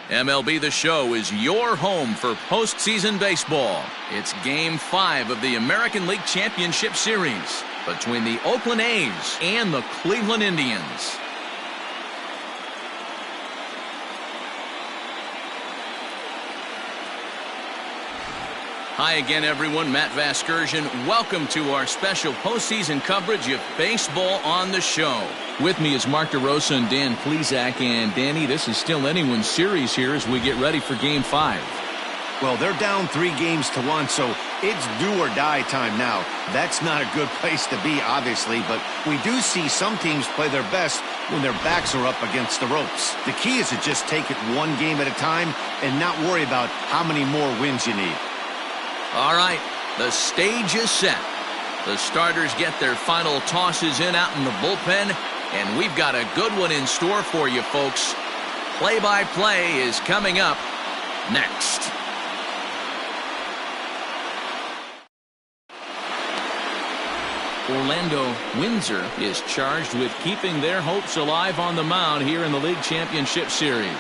MLB The Show is your home for postseason baseball. It's Game 5 of the American League Championship Series between the Oakland A's and the Cleveland Indians. Hi again, everyone. Matt Vasgersian. Welcome to our special postseason coverage of baseball on the show. With me is Mark DeRosa and Dan Plesac. And Danny, this is still anyone's series here as we get ready for Game 5. Well, they're down 3-1, so it's do or die time now. That's not a good place to be, obviously, but we do see some teams play their best when their backs are up against the ropes. The key is to just take it one game at a time and not worry about how many more wins you need. All right, the stage is set. The starters get their final tosses in out in the bullpen, and we've got a good one in store for you, folks. Play-by-play is coming up next. Orlando Windsor is charged with keeping their hopes alive on the mound here in the League Championship Series.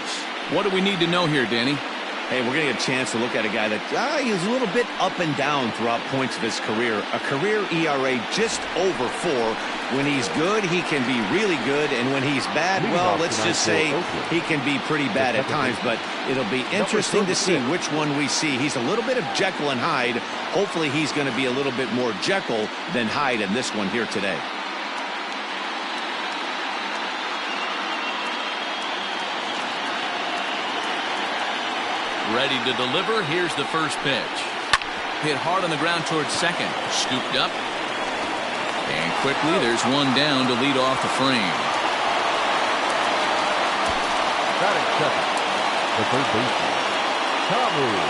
What do we need to know here, Danny? Hey, we're going to get a chance to look at a guy that he's a little bit up and down throughout points of his career. A career ERA just over 4. When he's good, he can be really good. And when he's bad, well, let's just say he can be pretty bad at times. But it'll be interesting to see which one we see. He's a little bit of Jekyll and Hyde. Hopefully he's going to be a little bit more Jekyll than Hyde in this one here today. Ready to deliver. Here's the first pitch. Hit hard on the ground towards second. Scooped up. And quickly there's one down to lead off the frame. Batting second, the third baseman, Chapman.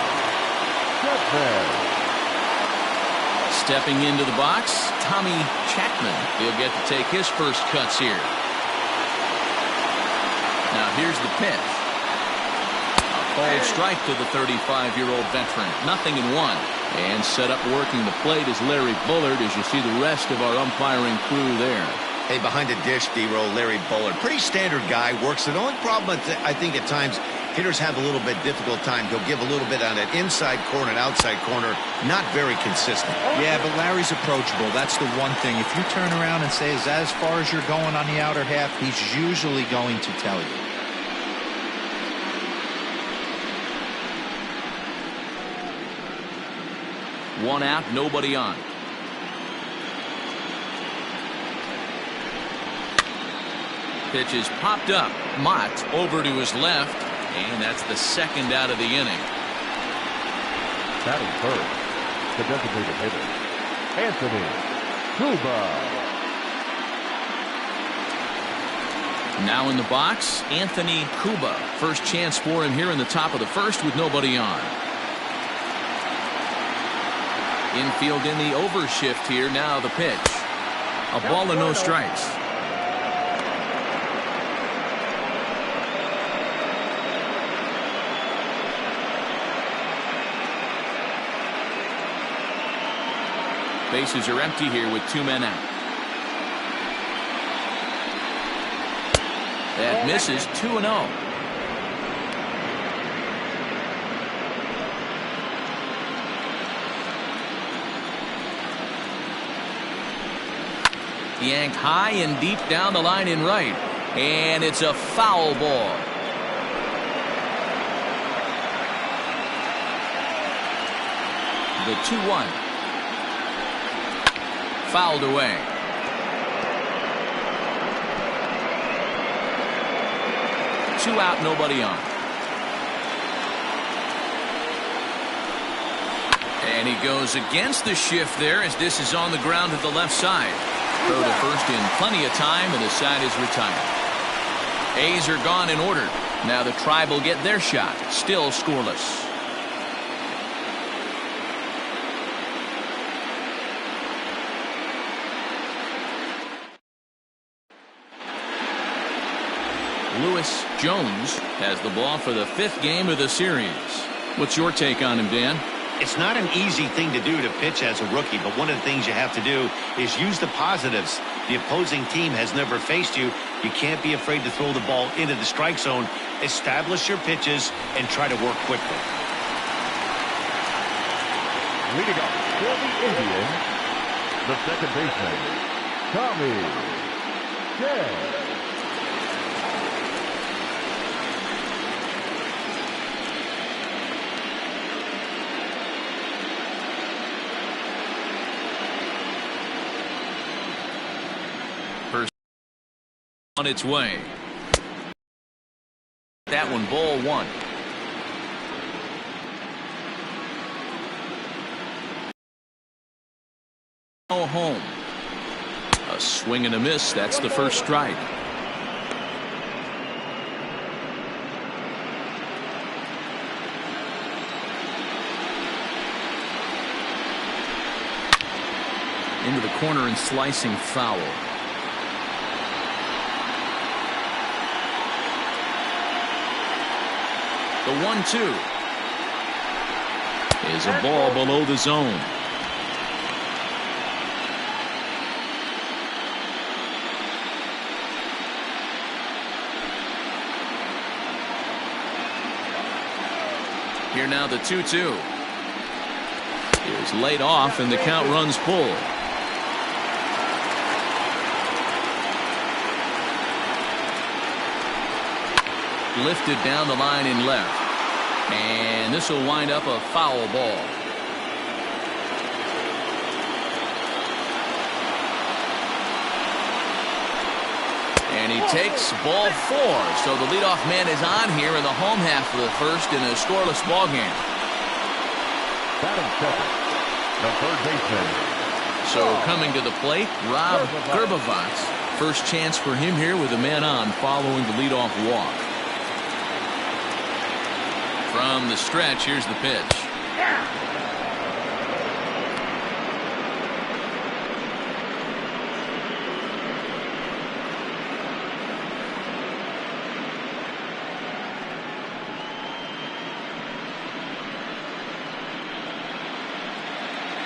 Stepping into the box, Tommy Chapman. He'll get to take his first cuts here. Now here's the pitch. Ball strike to the 35-year-old veteran. 0-1. And set up working the plate is Larry Bullard as you see the rest of our umpiring crew there. Hey, behind the dish, D-roll, Larry Bullard. Pretty standard guy. Works. The only problem, I think, at times, hitters have a little bit difficult time. He'll give a little bit on that inside corner and outside corner. Not very consistent. Yeah, but Larry's approachable. That's the one thing. If you turn around and say, as far as you're going on the outer half, he's usually going to tell you. One out, nobody on. Pitch is popped up. Mott over to his left, and that's the second out of the inning. Batting first, the designated hitter, Anthony Cuba. Now in the box, Anthony Cuba. First chance for him here in the top of the first with nobody on. Infield in the overshift here. Now the pitch. A ball and no strikes. Bases are empty here with 2 men out. That misses. 2-0. Yanked high and deep down the line in right. And it's a foul ball. The 2-1. Fouled away. Two out, nobody on. And he goes against the shift there as this is on the ground at the left side. Throw to first in plenty of time, and the side is retired. A's are gone in order. Now the Tribe will get their shot. Still scoreless. Lewis Jones has the ball for the 5th game of the series. What's your take on him, Dan? It's not an easy thing to do to pitch as a rookie, but one of the things you have to do is use the positives. The opposing team has never faced you. You can't be afraid to throw the ball into the strike zone. Establish your pitches and try to work quickly. Leading off for the Indians, the second baseman, Chavez. On its way. That one, ball one. Oh, home. A swing and a miss. That's the first strike. Into the corner and slicing foul. The 1-2 is a ball below the zone. Here now the 2-2 is laid off and the count runs full. Lifted down the line in left, and this will wind up a foul ball. And he takes ball 4, so the leadoff man is on here in the home half of the first in a scoreless ball game. Batting second, the third baseman. So coming to the plate, Rob Gerbavats. First chance for him here with a man on following the leadoff walk. From the stretch, here's the pitch.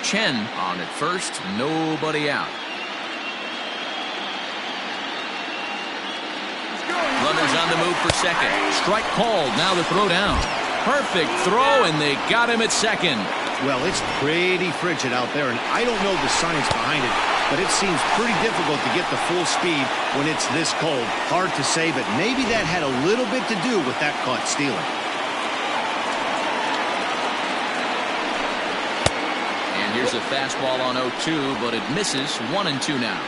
Chen on at first, nobody out. Runners on the move for second. Strike called, now the throw down. Perfect throw, and they got him at second. Well, it's pretty frigid out there, and I don't know the science behind it, but it seems pretty difficult to get the full speed when it's this cold. Hard to say, but maybe that had a little bit to do with that caught stealing. And here's a fastball on 0-2, but it misses. 1-2 now.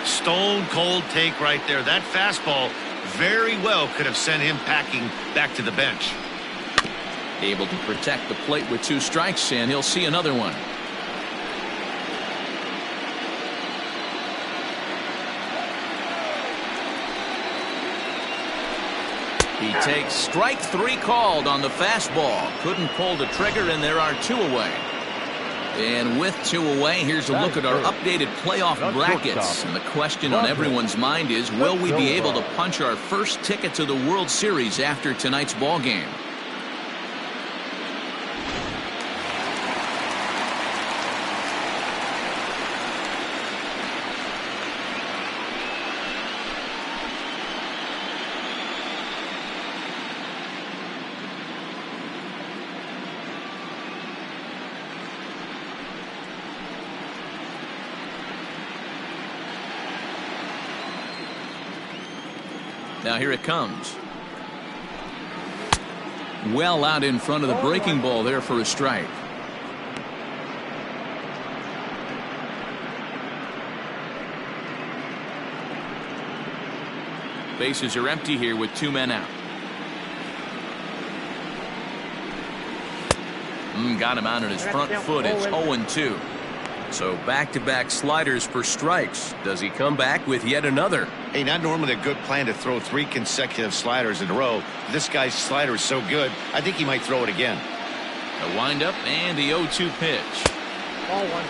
Stone cold take right there. That fastball very well could have sent him packing back to the bench. Able to protect the plate with 2 strikes, and he'll see another one. He takes strike 3 called on the fastball. Couldn't pull the trigger, and there are 2 away. And with 2 away, here's a look at our updated playoff brackets. And the question on everyone's mind is, will we be able to punch our first ticket to the World Series after tonight's ball game? Now here it comes. Well out in front of the breaking ball there for a strike. Bases are empty here with 2 men out. Got him out on his front foot. It's 0-2. So back-to-back sliders for strikes. Does he come back with yet another? Hey, not normally a good plan to throw 3 consecutive sliders in a row. This guy's slider is so good, I think he might throw it again. A windup and the 0-2 pitch. Ball 1.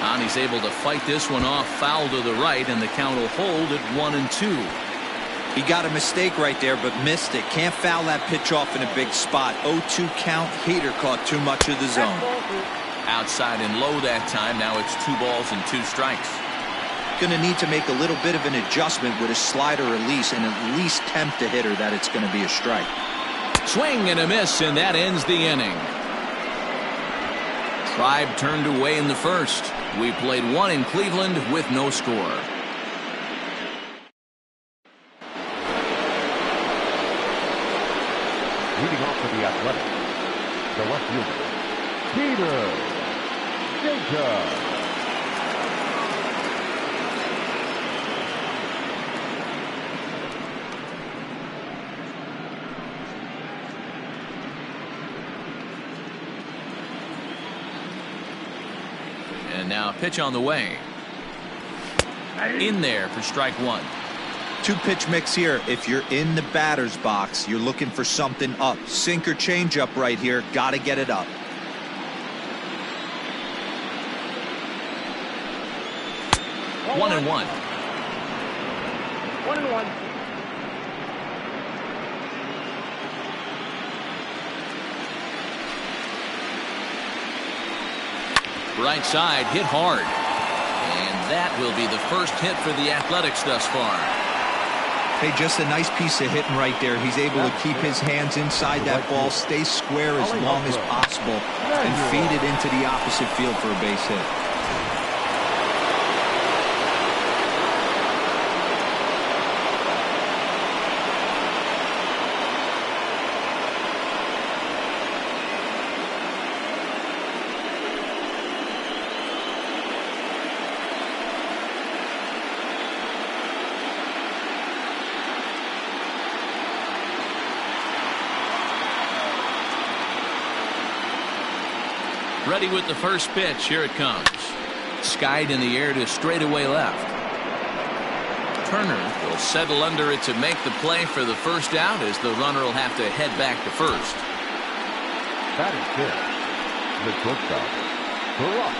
And he's able to fight this one off, foul to the right, and the count will hold at 1-2. He got a mistake right there, but missed it. Can't foul that pitch off in a big spot. 0-2 count. Hader caught too much of the zone. Outside and low that time. Now it's 2 balls and 2 strikes. Going to need to make a little bit of an adjustment with his slider release and at least tempt the hitter that it's going to be a strike. Swing and a miss, and that ends the inning. Tribe turned away in the first. We played 1 in Cleveland with no score. Leading off for the Athletics, the left fielder, Peter Jacobs. And now a pitch on the way. In there for strike 1. 2-pitch mix here. If you're in the batter's box, you're looking for something up. Sinker changeup right here. Got to get it up. 1-1. 1-1. Right side, hit hard. And that will be the first hit for the Athletics thus far. Hey, just a nice piece of hitting right there. He's able to keep his hands inside that ball, stay square as long as possible, and feed it into the opposite field for a base hit. Ready with the first pitch. Here it comes. Skied in the air to straightaway left. Turner will settle under it to make the play for the first out, as the runner will have to head back to first. That is good. The shortstop, Barack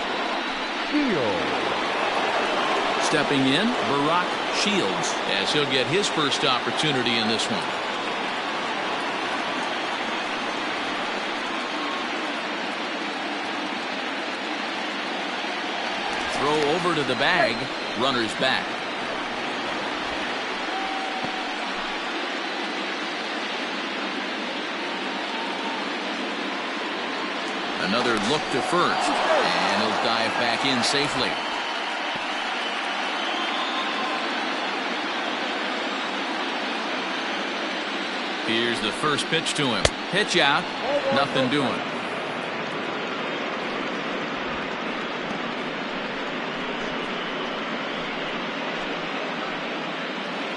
Shields. Stepping in, Barack Shields, as he'll get his first opportunity in this one. Throw over to the bag. Runner's back. Another look to first, and he'll dive back in safely. Here's the first pitch to him. Pitch out. Nothing doing.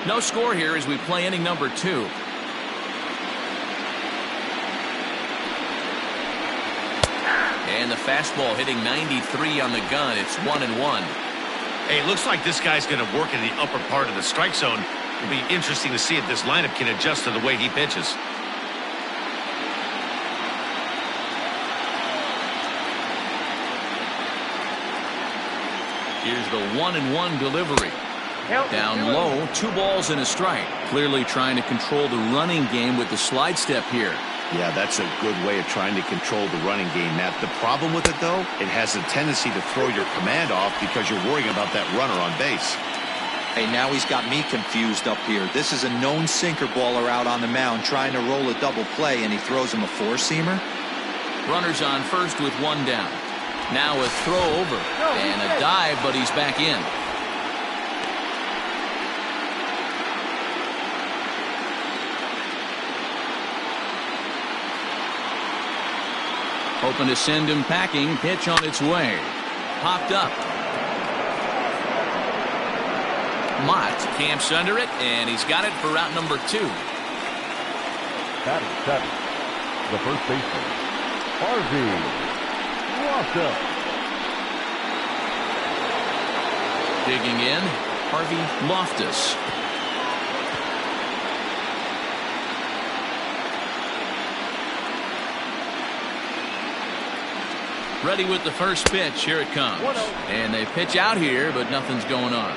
No score here as we play inning number 2. And the fastball hitting 93 on the gun. It's 1-1. Hey, it looks like this guy's going to work in the upper part of the strike zone. It'll be interesting to see if this lineup can adjust to the way he pitches. Here's the 1-1 delivery. Down low, 2 balls and a strike. Clearly trying to control the running game with the slide step here. Yeah, that's a good way of trying to control the running game, Matt. The problem with it, though, it has a tendency to throw your command off because you're worrying about that runner on base. Hey, now he's got me confused up here. This is a known sinker baller out on the mound trying to roll a double play, and he throws him a 4-seamer. Runners on first with 1 down. Now a throw over and a dive, but he's back in. Hoping to send him packing. Pitch on its way. Popped up. Mott camps under it, and he's got it for route number 2. That is 7. The first baseman, Harvey Loftus. Digging in, Harvey Loftus. Ready with the first pitch. Here it comes. And they pitch out here, but nothing's going on.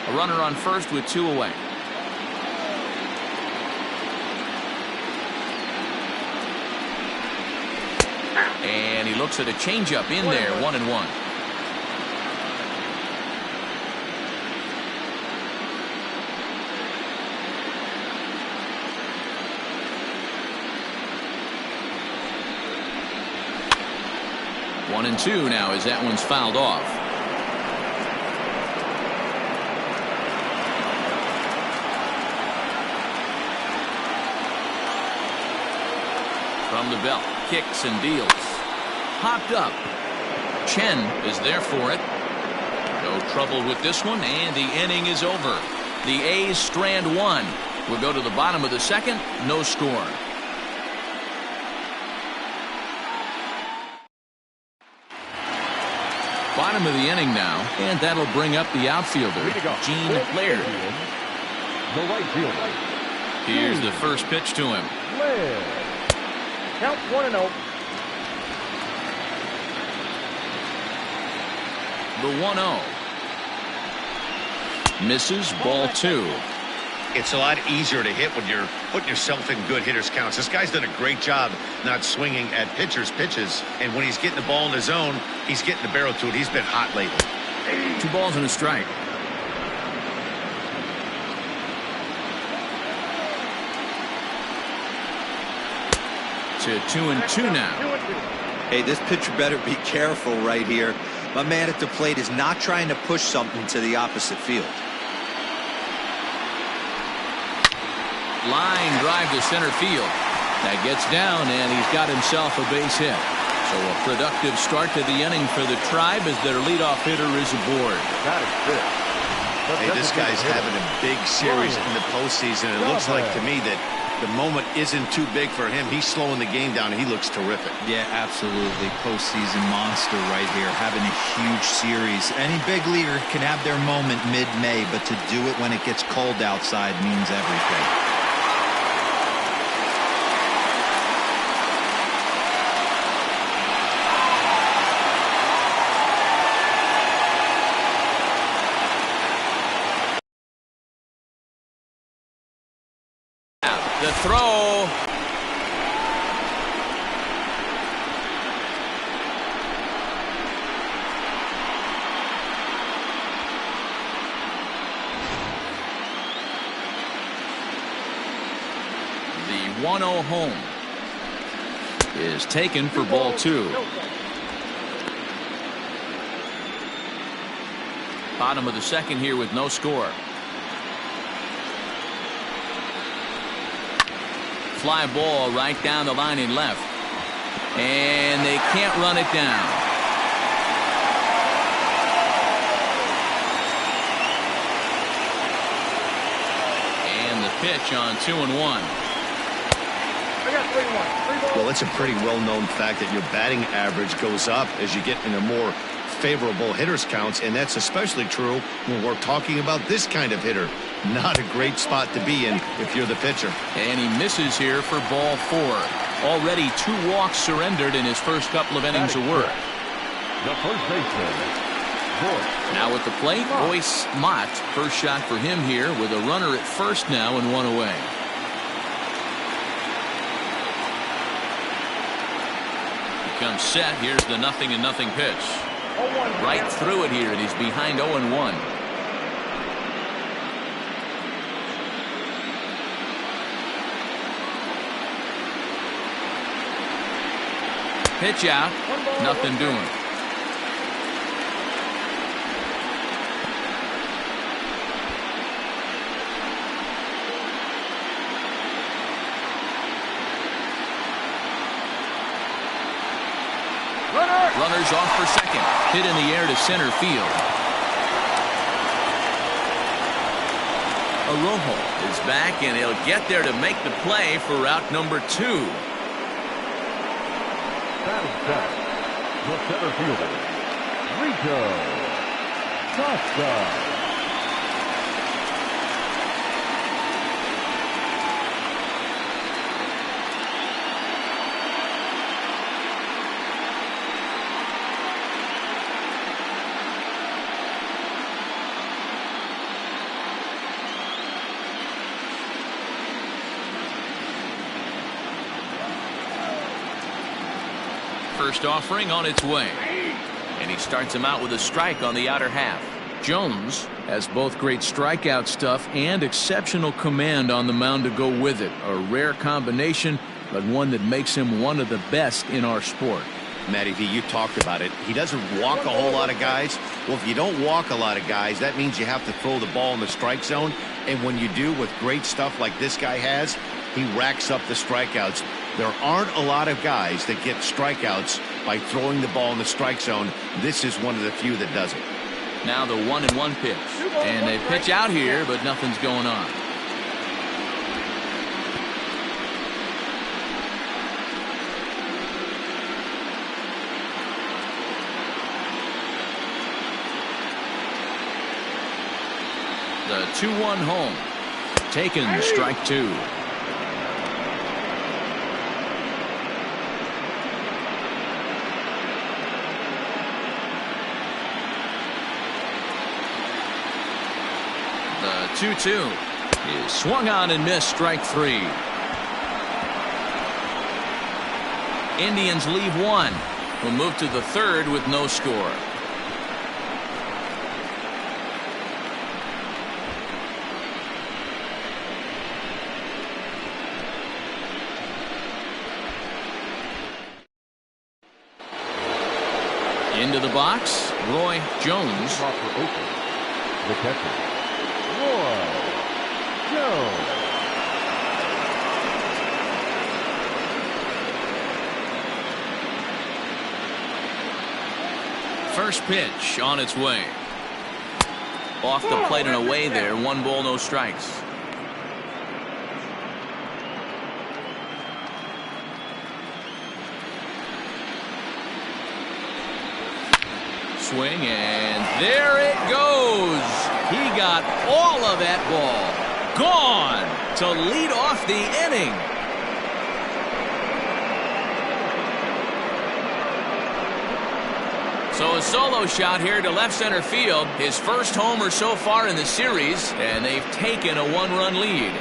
A runner on first with 2 away. And he looks at a changeup in there, 1-1. One and two now as that one's fouled off. From the belt, kicks and deals. Popped up. Chen is there for it. No trouble with this one, and the inning is over. The A's strand one. We'll go to the bottom of the second. No score. Bottom of the inning now, and that'll bring up the outfielder, Gene Laird. The right fielder. Here's the first pitch to him. Laird. Count 1-0. The 1-0. Misses, ball 2. It's a lot easier to hit when you're putting yourself in good hitters' counts. This guy's done a great job not swinging at pitchers' pitches. And when he's getting the ball in the zone, he's getting the barrel to it. He's been hot lately. 2 balls and a strike. To 2-2 now. Hey, this pitcher better be careful right here. My man at the plate is not trying to push something to the opposite field. Line drive to center field. That gets down, and he's got himself a base hit. So a productive start to the inning for the Tribe as their leadoff hitter is aboard. That is good. Hey, this guy's having a big series in the postseason. It looks like to me that the moment isn't too big for him. He's slowing the game down, and he looks terrific. Yeah, absolutely. Postseason monster right here, having a huge series. Any big leaguer can have their moment mid-May, but to do it when it gets cold outside means everything. The throw. The 1-0 home is taken for ball 2. Bottom of the second here with no score. Fly ball right down the line in left. And they can't run it down. And the pitch on 2-1. Well, it's a pretty well-known fact that your batting average goes up as you get into more favorable hitters counts, and that's especially true when we're talking about this kind of hitter. Not a great spot to be in if you're the pitcher. And he misses here for ball 4. Already 2 walks surrendered in his first couple of innings of work. The first baseman. Now at the plate, Royce Mott. First shot for him here with a runner at first now and 1 away. Comes set. Here's the 0-0 pitch. Right through it here, and he's behind 0-1. Pitch out. Nothing doing. Runners off for second. Hit in the air to center field. Arrojo is back, and he'll get there to make the play for route number 2. Batting back, the center fielder, Rico Costa. first offering on its way. And he starts him out with a strike on the outer half. Jones has both great strikeout stuff and exceptional command on the mound to go with it. A rare combination, but one that makes him one of the best in our sport. Matty V, you talked about it. He doesn't walk a whole lot of guys. Well, if you don't walk a lot of guys, that means you have to throw the ball in the strike zone. And when you do, with great stuff like this guy has, he racks up the strikeouts. There aren't a lot of guys that get strikeouts by throwing the ball in the strike zone. This is one of the few that does it. Now the 1-1 pitch. And they pitch out here, but nothing's going on. The 2-1 home. Taken, strike two. The 2-2 is swung on and missed, strike three. Indians leave one. We'll move to the third with no score. Into the box, Roy Jones. For Oakland, the catcher, Roy Jones. First pitch on its way. Off the plate and away there. 1 ball, no strikes. Swing, and there it goes. He got all of that ball. Gone to lead off the inning. So a solo shot here to left center field. His first homer so far in the series, and they've taken a 1-run lead.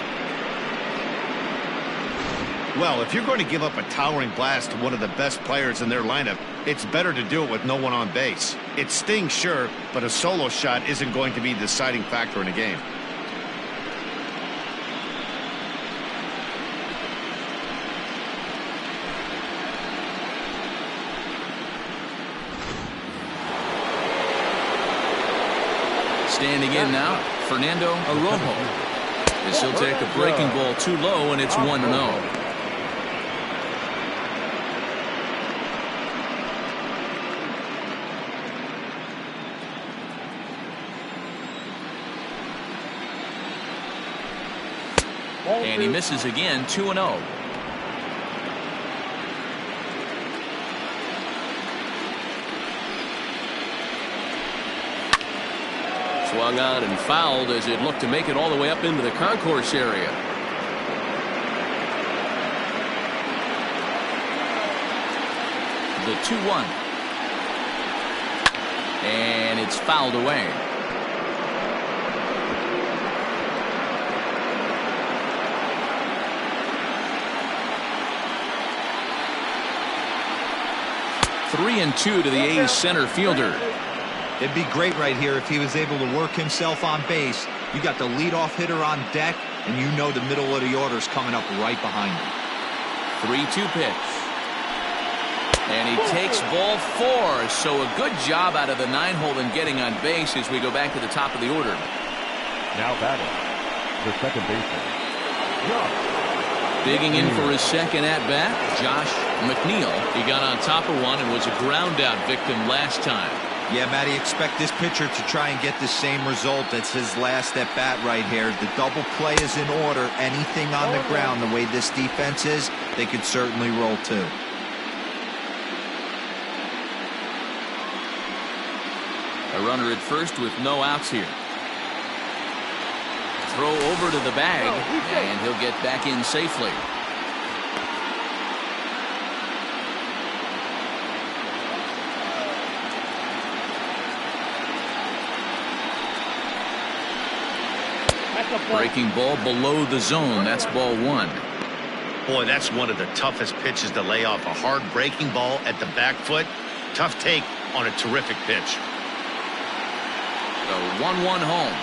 Well, if you're going to give up a towering blast to one of the best players in their lineup, it's better to do it with no one on base. It stings, sure, but a solo shot isn't going to be the deciding factor in a game. Standing in now, Fernando Arrojo. As he'll take a breaking ball too low, and it's 1-0. And he misses again, 2-0. Swung on and fouled as it looked to make it all the way up into the concourse area. The 2-1. And it's fouled away. Three and two to the A's center fielder. It'd be great right here if he was able to work himself on base. You got the leadoff hitter on deck, and you know the middle of the order's coming up right behind him. 3-2 pitch. And he takes ball four. So a good job out of the 9-hole in getting on base as we go back to the top of the order. Now batting, the second baseman, Josh. Digging in for his second at-bat, Josh Mcneil. He got on top of one and was a ground-out victim last time. Yeah, Matty, expect this pitcher to try and get the same result. That's his last at-bat right here. The double play is in order. Anything on the ground, the way this defense is, they could certainly roll too. A runner at first with no outs here. Throw over to the bag, and he'll get back in safely. Breaking ball below the zone. That's ball one. Boy, that's one of the toughest pitches to lay off. A hard breaking ball at the back foot. Tough take on a terrific pitch. The 1-1 home.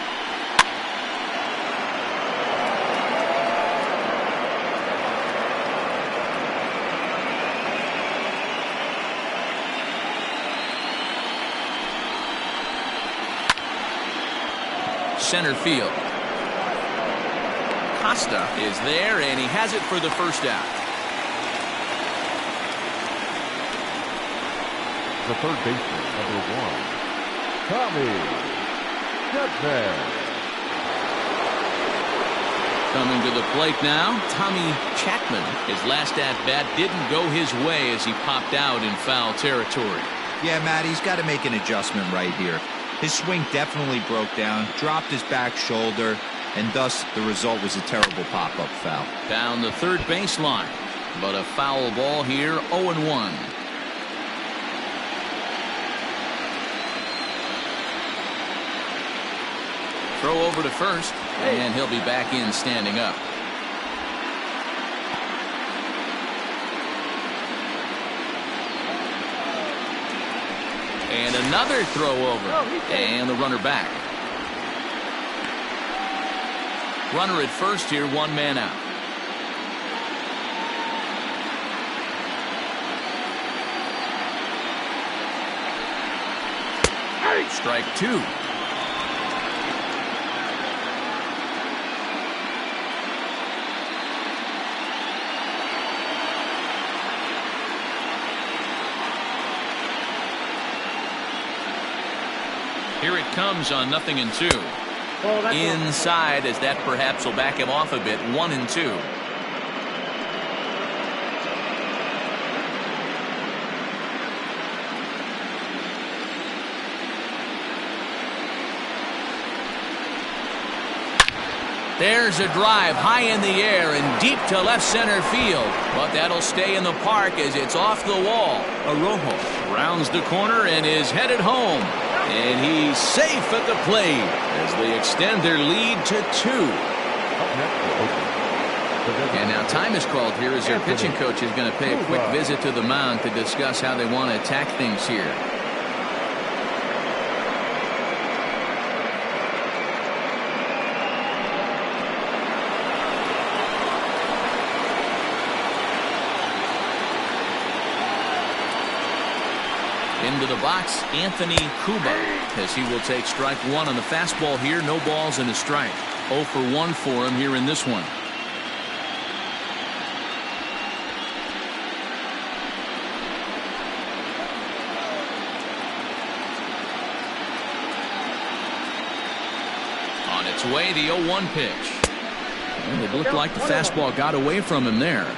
Center field. Costa is there, and he has it for the first out. The third baseman, number 1, Tommy Chapman. Coming to the plate now, Tommy Chapman. His last at-bat didn't go his way as he popped out in foul territory. Yeah, Matt, he's got to make an adjustment right here. His swing definitely broke down, dropped his back shoulder, and thus the result was a terrible pop-up foul. Down the third baseline, but a foul ball here, 0-1. Throw over to first, and he'll be back in standing up. And another throw over, and the runner back. Runner at first here, 1 man out. Strike 2. Here it comes on 0-2. Inside, as that perhaps will back him off a bit. 1-2. There's a drive high in the air and deep to left center field, but that'll stay in the park as it's off the wall. Arrojo rounds the corner and is headed home. And he's safe at the plate as they extend their lead to 2. And now time is called here as their pitching coach is going to pay a quick visit to the mound to discuss how they want to attack things here. Into the box, Anthony Cuba, as he will take strike 1 on the fastball here. No balls and a strike. 0 for 1 for him here in this one. On its way, the 0-1 pitch. And it looked like the fastball got away from him there.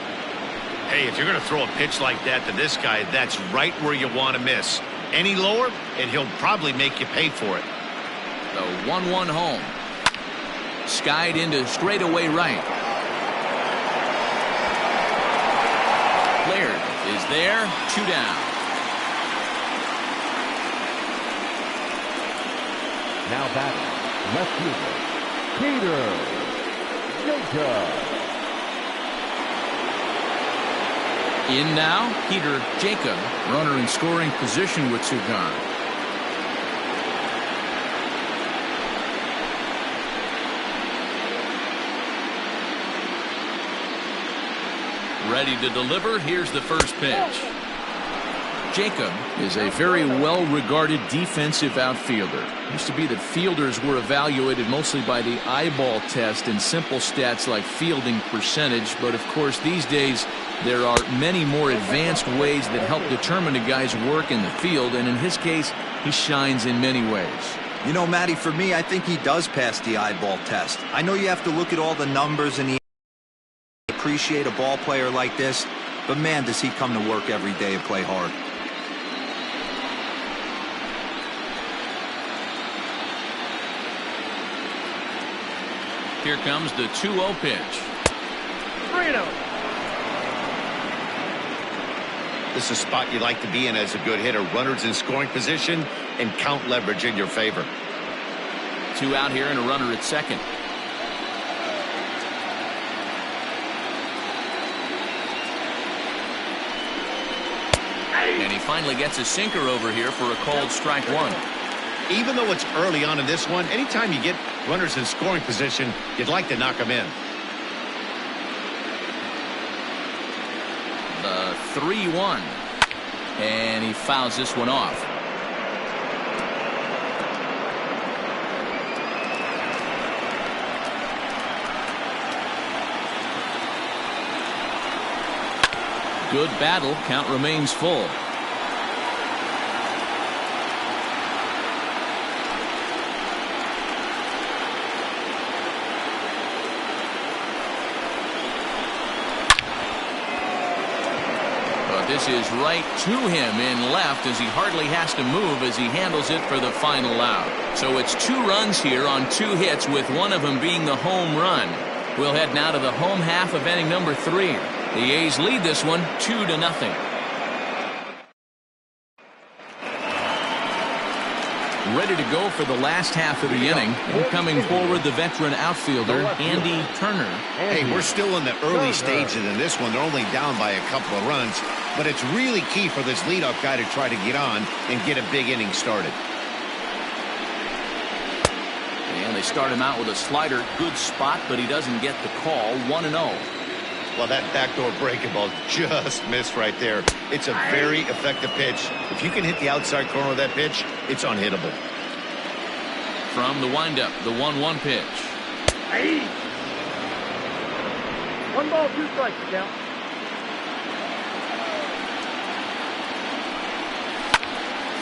Hey, if you're going to throw a pitch like that to this guy, that's right where you want to miss. Any lower, and he'll probably make you pay for it. The 1-1 home. Skied into straightaway right. Laird is there. 2 down. Now batting, left fielder, Peter Jacob. In now, Peter Jacob, runner in scoring position with 2 gone. Ready to deliver. Here's the first pitch. Jacob is a very well-regarded defensive outfielder. It used to be that fielders were evaluated mostly by the eyeball test and simple stats like fielding percentage, but of course these days there are many more advanced ways that help determine a guy's work in the field, and in his case, he shines in many ways. You know, Matty, for me, I think he does pass the eyeball test. I know you have to look at all the numbers and appreciate a ball player like this, but man, does he come to work every day and play hard. Here comes the 2-0 pitch. 3-0. This is a spot you like to be in as a good hitter. Runners in scoring position and count leverage in your favor. 2 out here and a runner at second. finally gets a sinker over here for a called strike one. Even though it's early on in this one, anytime you get runners in scoring position, you'd like to knock them in. The 3-1. And he fouls this one off. Good battle. Count remains full. This is right to him in left as he hardly has to move as he handles it for the final out. So it's 2 runs here on 2 hits, with one of them being the home run. We'll head now to the home half of inning number 3. The A's lead this one 2-0. Ready to go for the last half of the inning. And coming forward, the veteran outfielder, Andy Turner. Hey, we're still in the early stages in this one. They're only down by a couple of runs. But it's really key for this leadoff guy to try to get on and get a big inning started. And they start him out with a slider. Good spot, but he doesn't get the call. 1-0. Well, that backdoor breaking ball just missed right there. It's a very effective pitch. If you can hit the outside corner of that pitch, it's unhittable. From the windup, the 1-1 pitch. 1 ball, 2 strikes, count.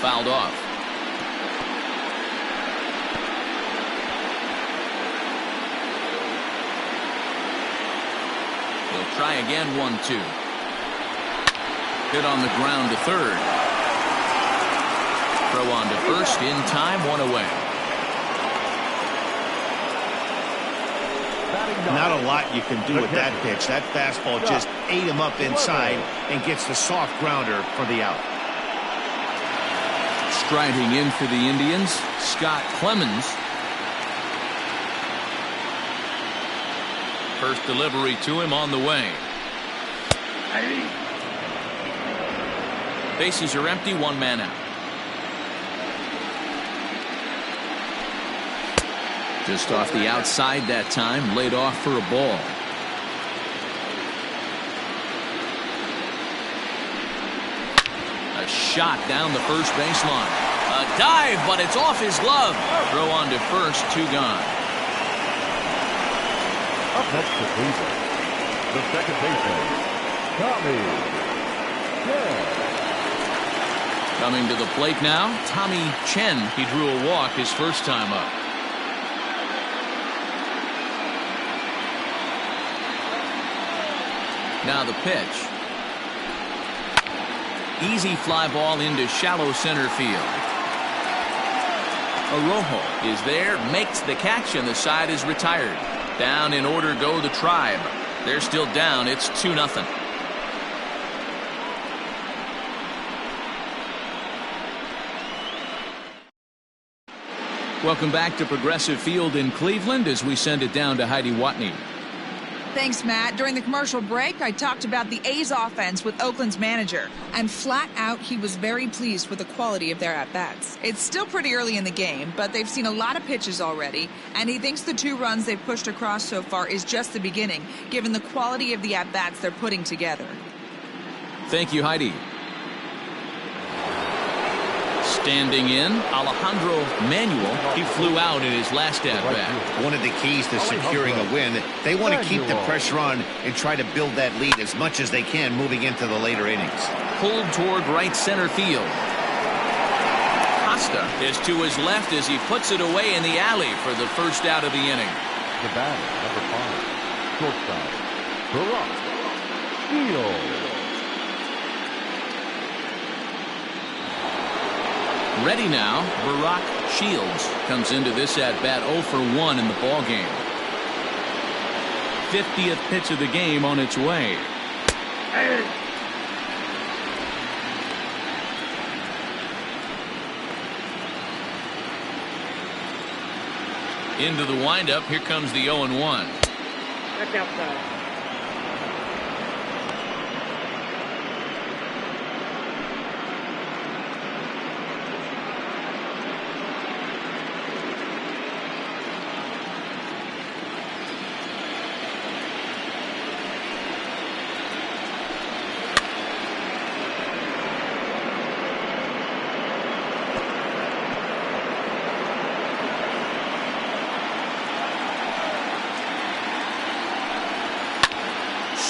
Fouled off. They'll try again. 1-2. Hit on the ground to third. Throw on to first in time. 1 away. Not a lot you can do with that pitch. That fastball just ate him up inside and gets the soft grounder for the out. Striding in for the Indians, Scott Clemens. First delivery to him on the way. Bases are empty, 1 man out. Just off the outside that time, laid off for a ball. A shot down the first baseline. A dive, but it's off his glove. Throw on to first, 2 gone. Up next to Cleveland, the second baseman, Tommy Chen. Coming to the plate now, Tommy Chen. He drew a walk his first time up. Now the pitch. Easy fly ball into shallow center field. Arrojo is there, makes the catch, and the side is retired. Down in order go the Tribe. They're still down. It's 2-0. Welcome back to Progressive Field in Cleveland as we send it down to Heidi Watney. Thanks, Matt. During the commercial break, I talked about the A's offense with Oakland's manager, and flat out, he was very pleased with the quality of their at-bats. It's still pretty early in the game, but they've seen a lot of pitches already, and he thinks the 2 runs they've pushed across so far is just the beginning, given the quality of the at-bats they're putting together. Thank you, Heidi. Standing in, Alejandro Manuel. He flew out in his last at-bat. One of the keys to securing a win, they want to keep the pressure on and try to build that lead as much as they can moving into the later innings. Pulled toward right center field. Costa is to his left as he puts it away in the alley for the first out of the inning. The batter, number 5, shortstop, Barack Shields. Ready now, Barack Shields comes into this at-bat 0 for 1 in the ballgame. 50th pitch of the game on its way. Into the windup, here comes the 0-1. Back outside.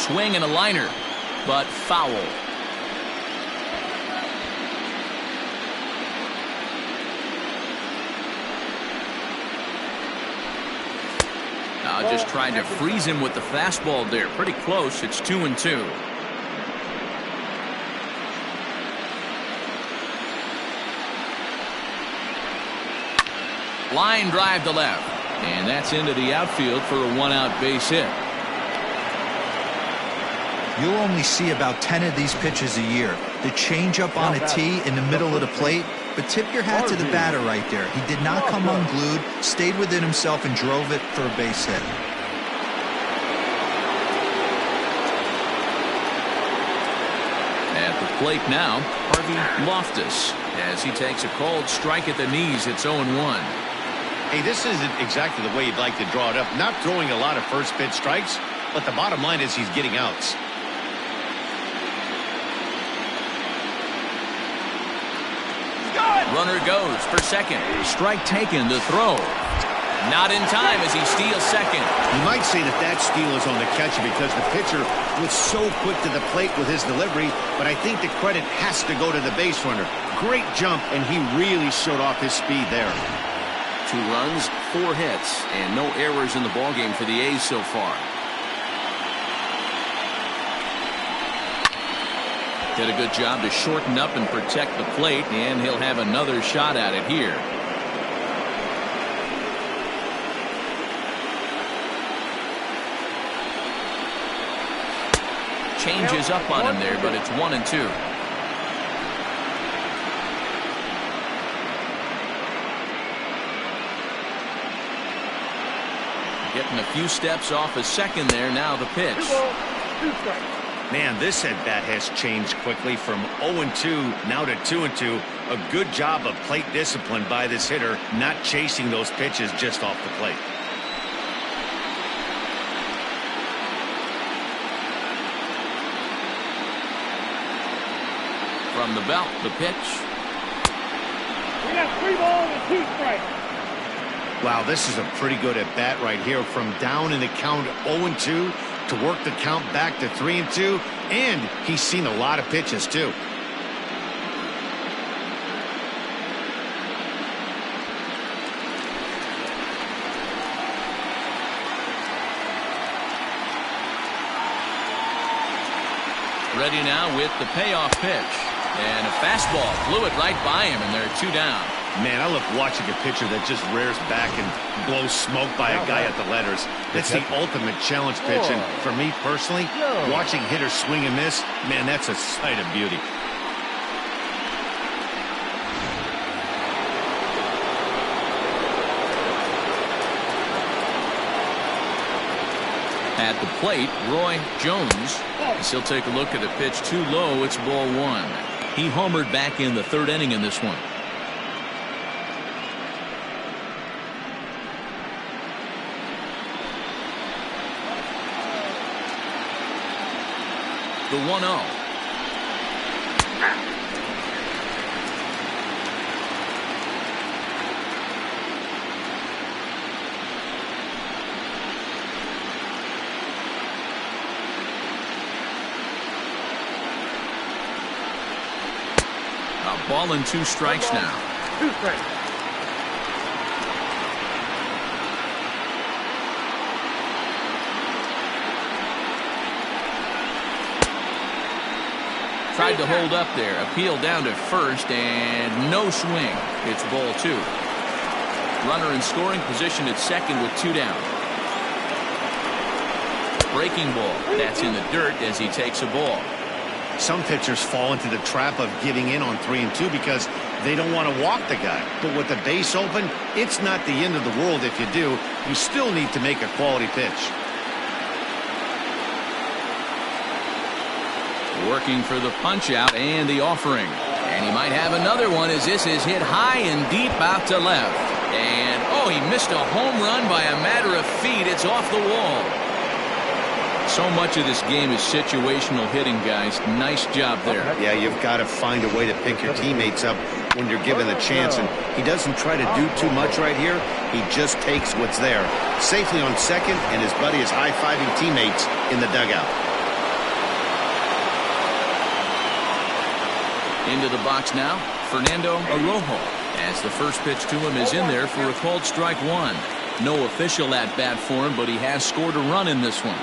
swing and a liner, but foul. Just trying to freeze him with the fastball there. Pretty close. It's 2-2. Line drive to left. And that's into the outfield for a one-out base hit. You'll only see about 10 of these pitches a year. The changeup on a tee in the middle of the plate. But tip your hat to the batter right there. He did not come unglued, stayed within himself, and drove it for a base hit. At the plate now, Harvey Loftus. As he takes a cold strike at the knees, it's 0-1. Hey, this isn't exactly the way you'd like to draw it up. Not throwing a lot of first pitch strikes, but the bottom line is he's getting outs. Runner goes for second. Strike taken to throw. Not in time as he steals second. You might say that steal is on the catcher because the pitcher was so quick to the plate with his delivery, but I think the credit has to go to the base runner. Great jump, and he really showed off his speed there. 2 runs, 4 hits, and no errors in the ballgame for the A's so far. Did a good job to shorten up and protect the plate, and he'll have another shot at it here. Changes up on him there, but it's 1-2. Getting a few steps off a second there. Now the pitch. 2 strikes. Man, this at-bat has changed quickly from 0-2 now to 2-2. A good job of plate discipline by this hitter, not chasing those pitches just off the plate. From the belt, the pitch. We got 3 balls and 2 strikes. Wow, this is a pretty good at-bat right here. From down in the count 0-2 to work the count back to 3-2, and he's seen a lot of pitches too. Ready now with the payoff pitch. And a fastball flew it right by him, and there are 2 down. Man, I love watching a pitcher that just rears back and blows smoke by a guy at the letters. That's the ultimate challenge pitch, and for me personally, watching hitters swing and miss, man, that's a sight of beauty. At the plate, Roy Jones. As he'll take a look at a pitch too low. It's ball 1. He homered back in the 3rd inning in this one. The 1-0. A ball and 2 strikes now. 2 strikes. Tried to hold up there. Appeal down to first, and no swing. It's ball 2. Runner in scoring position at second with 2 down. Breaking ball. That's in the dirt as he takes a ball. Some pitchers fall into the trap of giving in on 3-2 because they don't want to walk the guy. But with the base open, it's not the end of the world if you do. You still need to make a quality pitch. Working for the punch out and the offering. And he might have another one as this is hit high and deep out to left. And, oh, he missed a home run by a matter of feet. It's off the wall. So much of this game is situational hitting, guys. Nice job there. Yeah, you've got to find a way to pick your teammates up when you're given the chance. And he doesn't try to do too much right here. He just takes what's there. Safely on second, and his buddy is high-fiving teammates in the dugout. Into the box now, Fernando Arrojo, as the first pitch to him is in there for a called strike one. No official at bat for him, but he has scored a run in this one.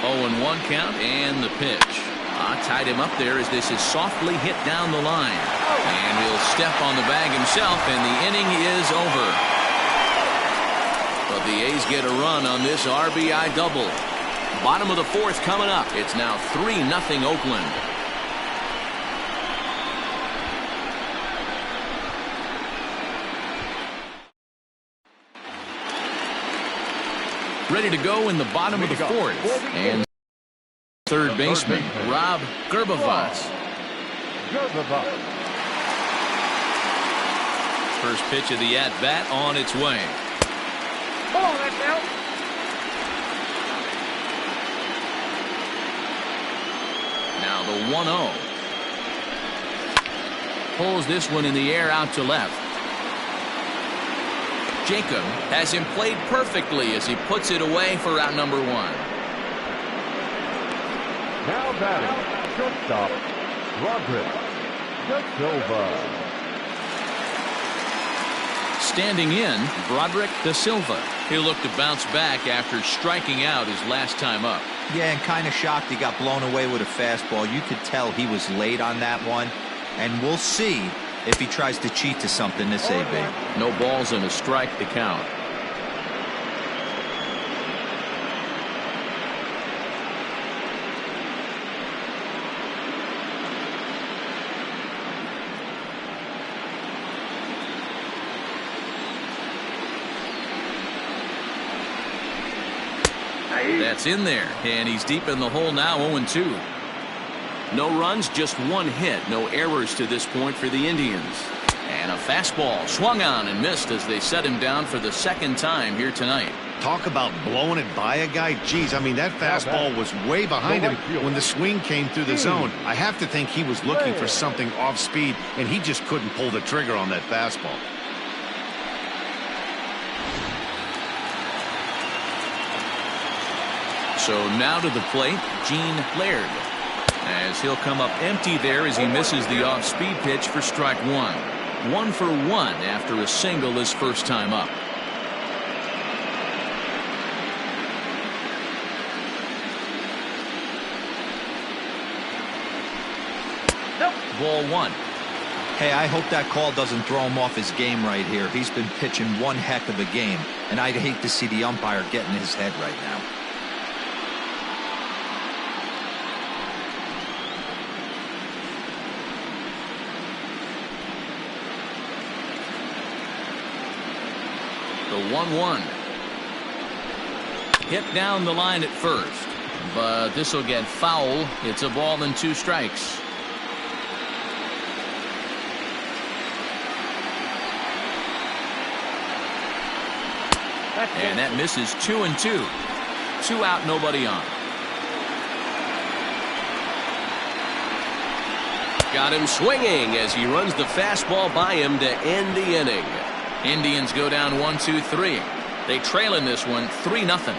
0-1 count, and the pitch. Tied him up there as this is softly hit down the line. And he'll step on the bag himself, and the inning is over. But the A's get a run on this RBI double. Bottom of the fourth coming up. It's now 3-0 Oakland. Ready to go in the bottom of the fourth. And third baseman, Rob Gerbavaz. First pitch of the at-bat on its way. Come on, that's out. Now the 1-0. Pulls this one in the air out to left. Jacob has him played perfectly as he puts it away for out number one. Now batting, shortstop, Broderick Da Silva. Standing in, Broderick Da Silva. He'll look to bounce back after striking out his last time up. Yeah, and kind of shocked he got blown away with a fastball. You could tell he was late on that one. And we'll see if he tries to cheat to something this AB. No balls and a strike to count. That's in there, and he's deep in the hole now, 0-2. No runs, just one hit. No errors to this point for the Indians. And a fastball swung on and missed as they set him down for the second time here tonight. Talk about blowing it by a guy. Geez, I mean, that fastball was way behind him when the swing came through the zone. I have to think he was looking for something off speed, and he just couldn't pull the trigger on that fastball. So now to the plate, Gene Laird, as he'll come up empty there as he misses the off-speed pitch for strike one. 1 for 1 after a single his first time up. Ball one. Hey, I hope that call doesn't throw him off his game right here. He's been pitching one heck of a game, and I'd hate to see the umpire get in his head right now. The 1-1. Hit down the line at first, but this will get foul. It's a ball and 2 strikes. And that misses 2-2. 2 out, nobody on. Got him swinging as he runs the fastball by him to end the inning. Indians go down 1-2-3. They trail in this one 3-0.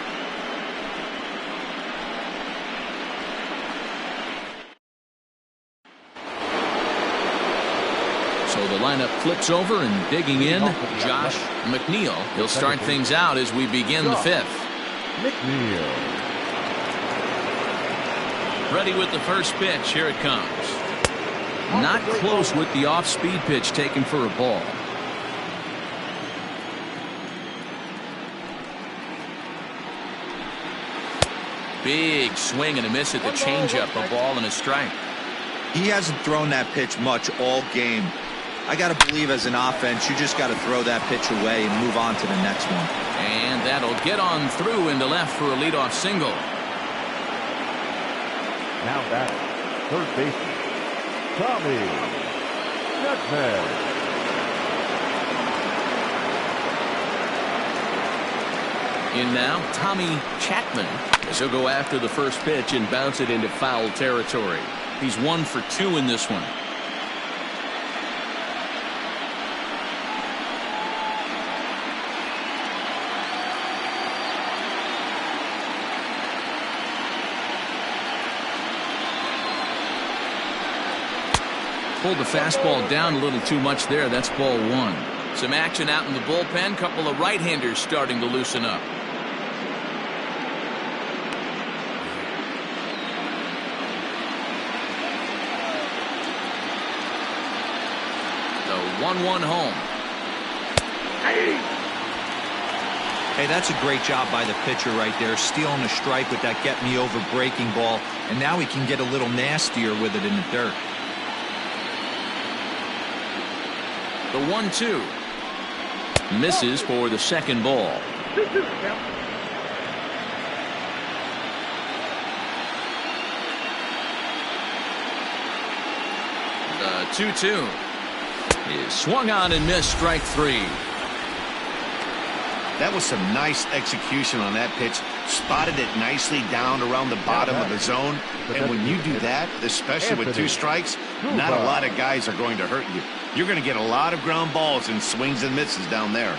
So the lineup flips over, and digging in, Josh Mcneil. He'll start things out as we begin the fifth. Mcneil. Ready with the first pitch. Here it comes. Not close with the off-speed pitch taken for a ball. Big swing and a miss at the changeup, a ball and a strike. He hasn't thrown that pitch much all game. I got to believe as an offense, you just got to throw that pitch away and move on to the next one. And that'll get on through into left for a leadoff single. Now batting, third baseman, Chapman. In now, Tommy Chapman, as he'll go after the first pitch and bounce it into foul territory. He's 1 for 2 in this one. pulled the fastball down a little too much there. That's ball one. Some action out in the bullpen. Couple of right-handers starting to loosen up. The 1-1 home. Hey, that's a great job by the pitcher right there, stealing a strike with that get-me-over breaking ball, and now he can get a little nastier with it in the dirt. The 1-2. Misses for the second ball. The 2-2 is swung on and missed, strike three. That was some nice execution on that pitch. Spotted it nicely down around the bottom of the zone. And when you do that, especially with two strikes, not a lot of guys are going to hurt you. You're going to get a lot of ground balls and swings and misses down there.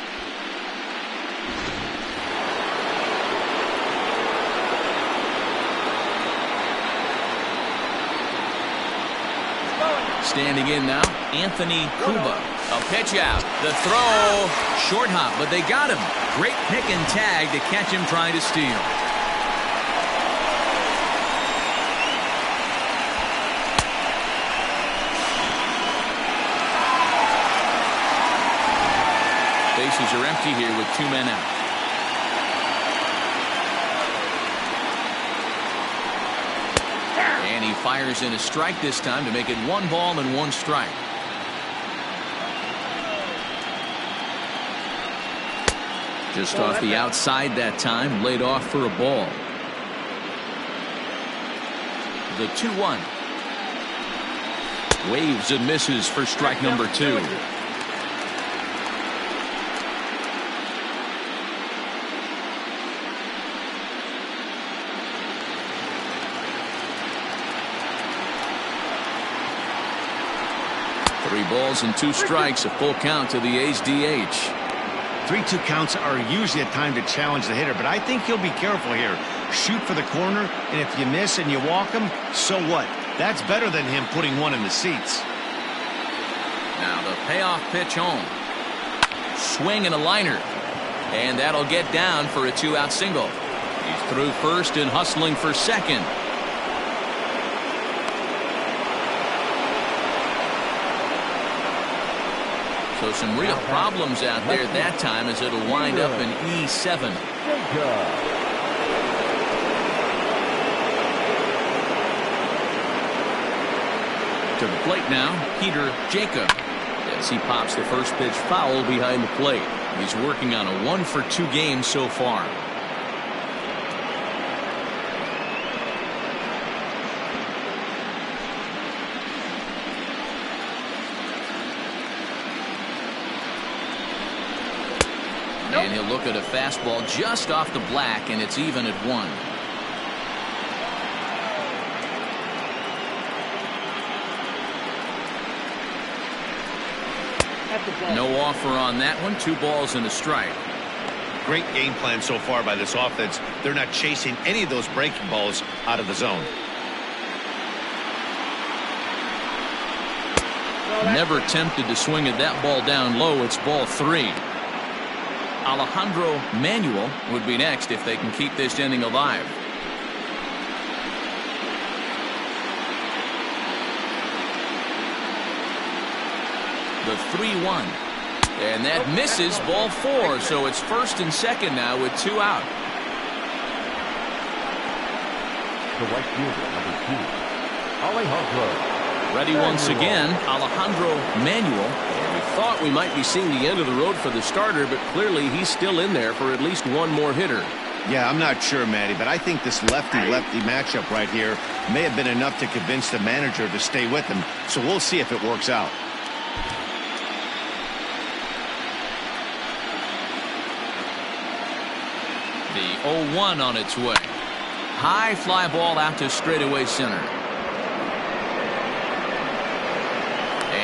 Standing in now, Anthony Cuba. A pitch out. The throw. Short hop, but they got him. Great pick and tag to catch him trying to steal. Bases are empty here with 2 men out. And he fires in a strike this time to make it 1 ball and 1 strike. Just off the outside that time, laid off for a ball. The 2-1. Waves and misses for strike number 2. Three balls and 2 strikes, a full count to the A's DH. 3-2 counts are usually a time to challenge the hitter, but I think he'll be careful here. Shoot for the corner, and if you miss and you walk him, so what? That's better than him putting one in the seats. Now the payoff pitch home. Swing and a liner. And that'll get down for a 2-out single. He's through first and hustling for second. So some real problems out there at that time as it'll wind up in E7. To the plate now, Peter Jacob. As he pops the first pitch foul behind the plate. He's working on a 1-for-2 game so far. And he'll look at a fastball just off the black, and it's even at 1. No offer on that one. 2 balls and a strike. Great game plan so far by this offense. They're not chasing any of those breaking balls out of the zone. Never tempted to swing at that ball down low. It's ball 3. Alejandro Mcneil would be next if they can keep this inning alive. The 3-1. And that misses, ball 4. So it's first and second now with 2 out. The right fielder, number 2, Alejandro. Ready once again, Alejandro Mcneil. And we thought we might be seeing the end of the road for the starter, but clearly he's still in there for at least 1 more hitter. Yeah, I'm not sure, Matty, but I think this lefty-lefty matchup right here may have been enough to convince the manager to stay with him. So we'll see if it works out. The 0-1 on its way. High fly ball out to straightaway center.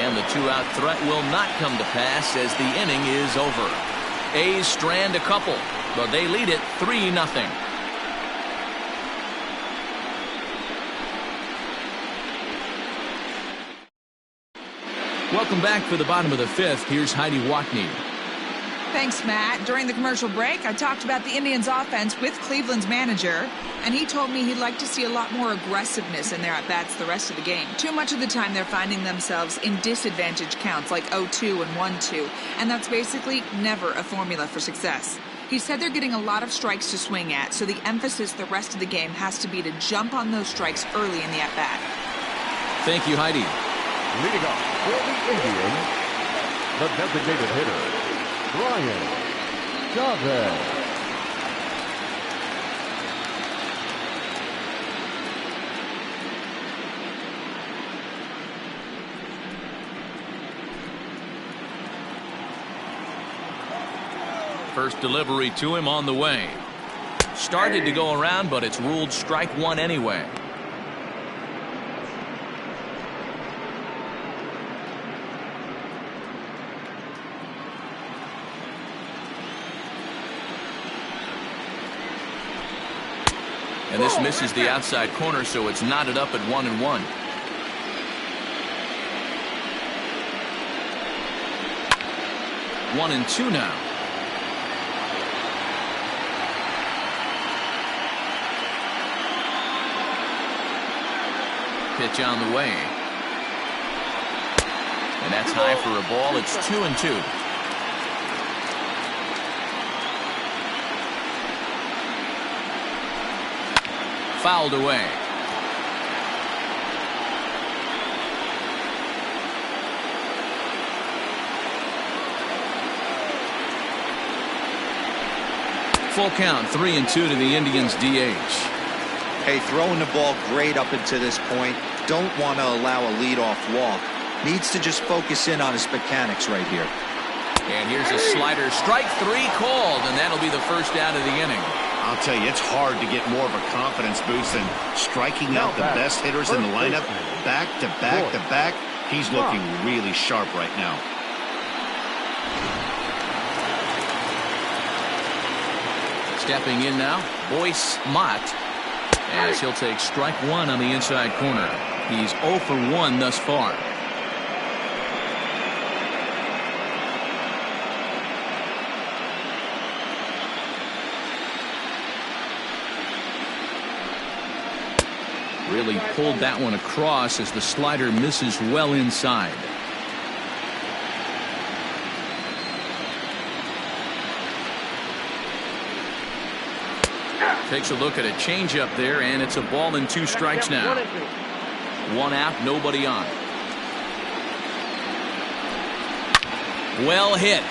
And the 2-out threat will not come to pass as the inning is over. A's strand a couple, but they lead it 3-0. Welcome back for the bottom of the fifth. Here's Heidi Mcneil. Thanks, Matt. During the commercial break, I talked about the Indians' offense with Cleveland's manager, and he told me he'd like to see a lot more aggressiveness in their at-bats the rest of the game. Too much of the time, they're finding themselves in disadvantage counts like 0-2 and 1-2, and that's basically never a formula for success. He said they're getting a lot of strikes to swing at, so the emphasis the rest of the game has to be to jump on those strikes early in the at-bat. Thank you, Heidi. Leading off for the Indians, the designated hitter, Chavez. First delivery to him on the way. Started to go around, but it's ruled strike one anyway. And this misses the outside corner, so it's knotted up at 1-1. 1-2 now. Pitch on the way. And that's high for a ball. It's 2-2. Fouled away. Full count, 3-2 to the Indians' DH. Hey, throwing the ball great up until this point. Don't want to allow a leadoff walk. Needs to just focus in on his mechanics right here. And here's a slider. Strike three called, and that'll be the first out of the inning. I'll tell you, it's hard to get more of a confidence boost than striking out the best hitters in the lineup back to back to back. He's looking really sharp right now. Stepping in now, Boyce Mott, as he'll take strike one on the inside corner. He's 0 for 1 thus far. Really pulled that one across as the slider misses well inside. Takes a look at a changeup there, and it's a ball and 2 strikes now. 1 out, nobody on. Well hit.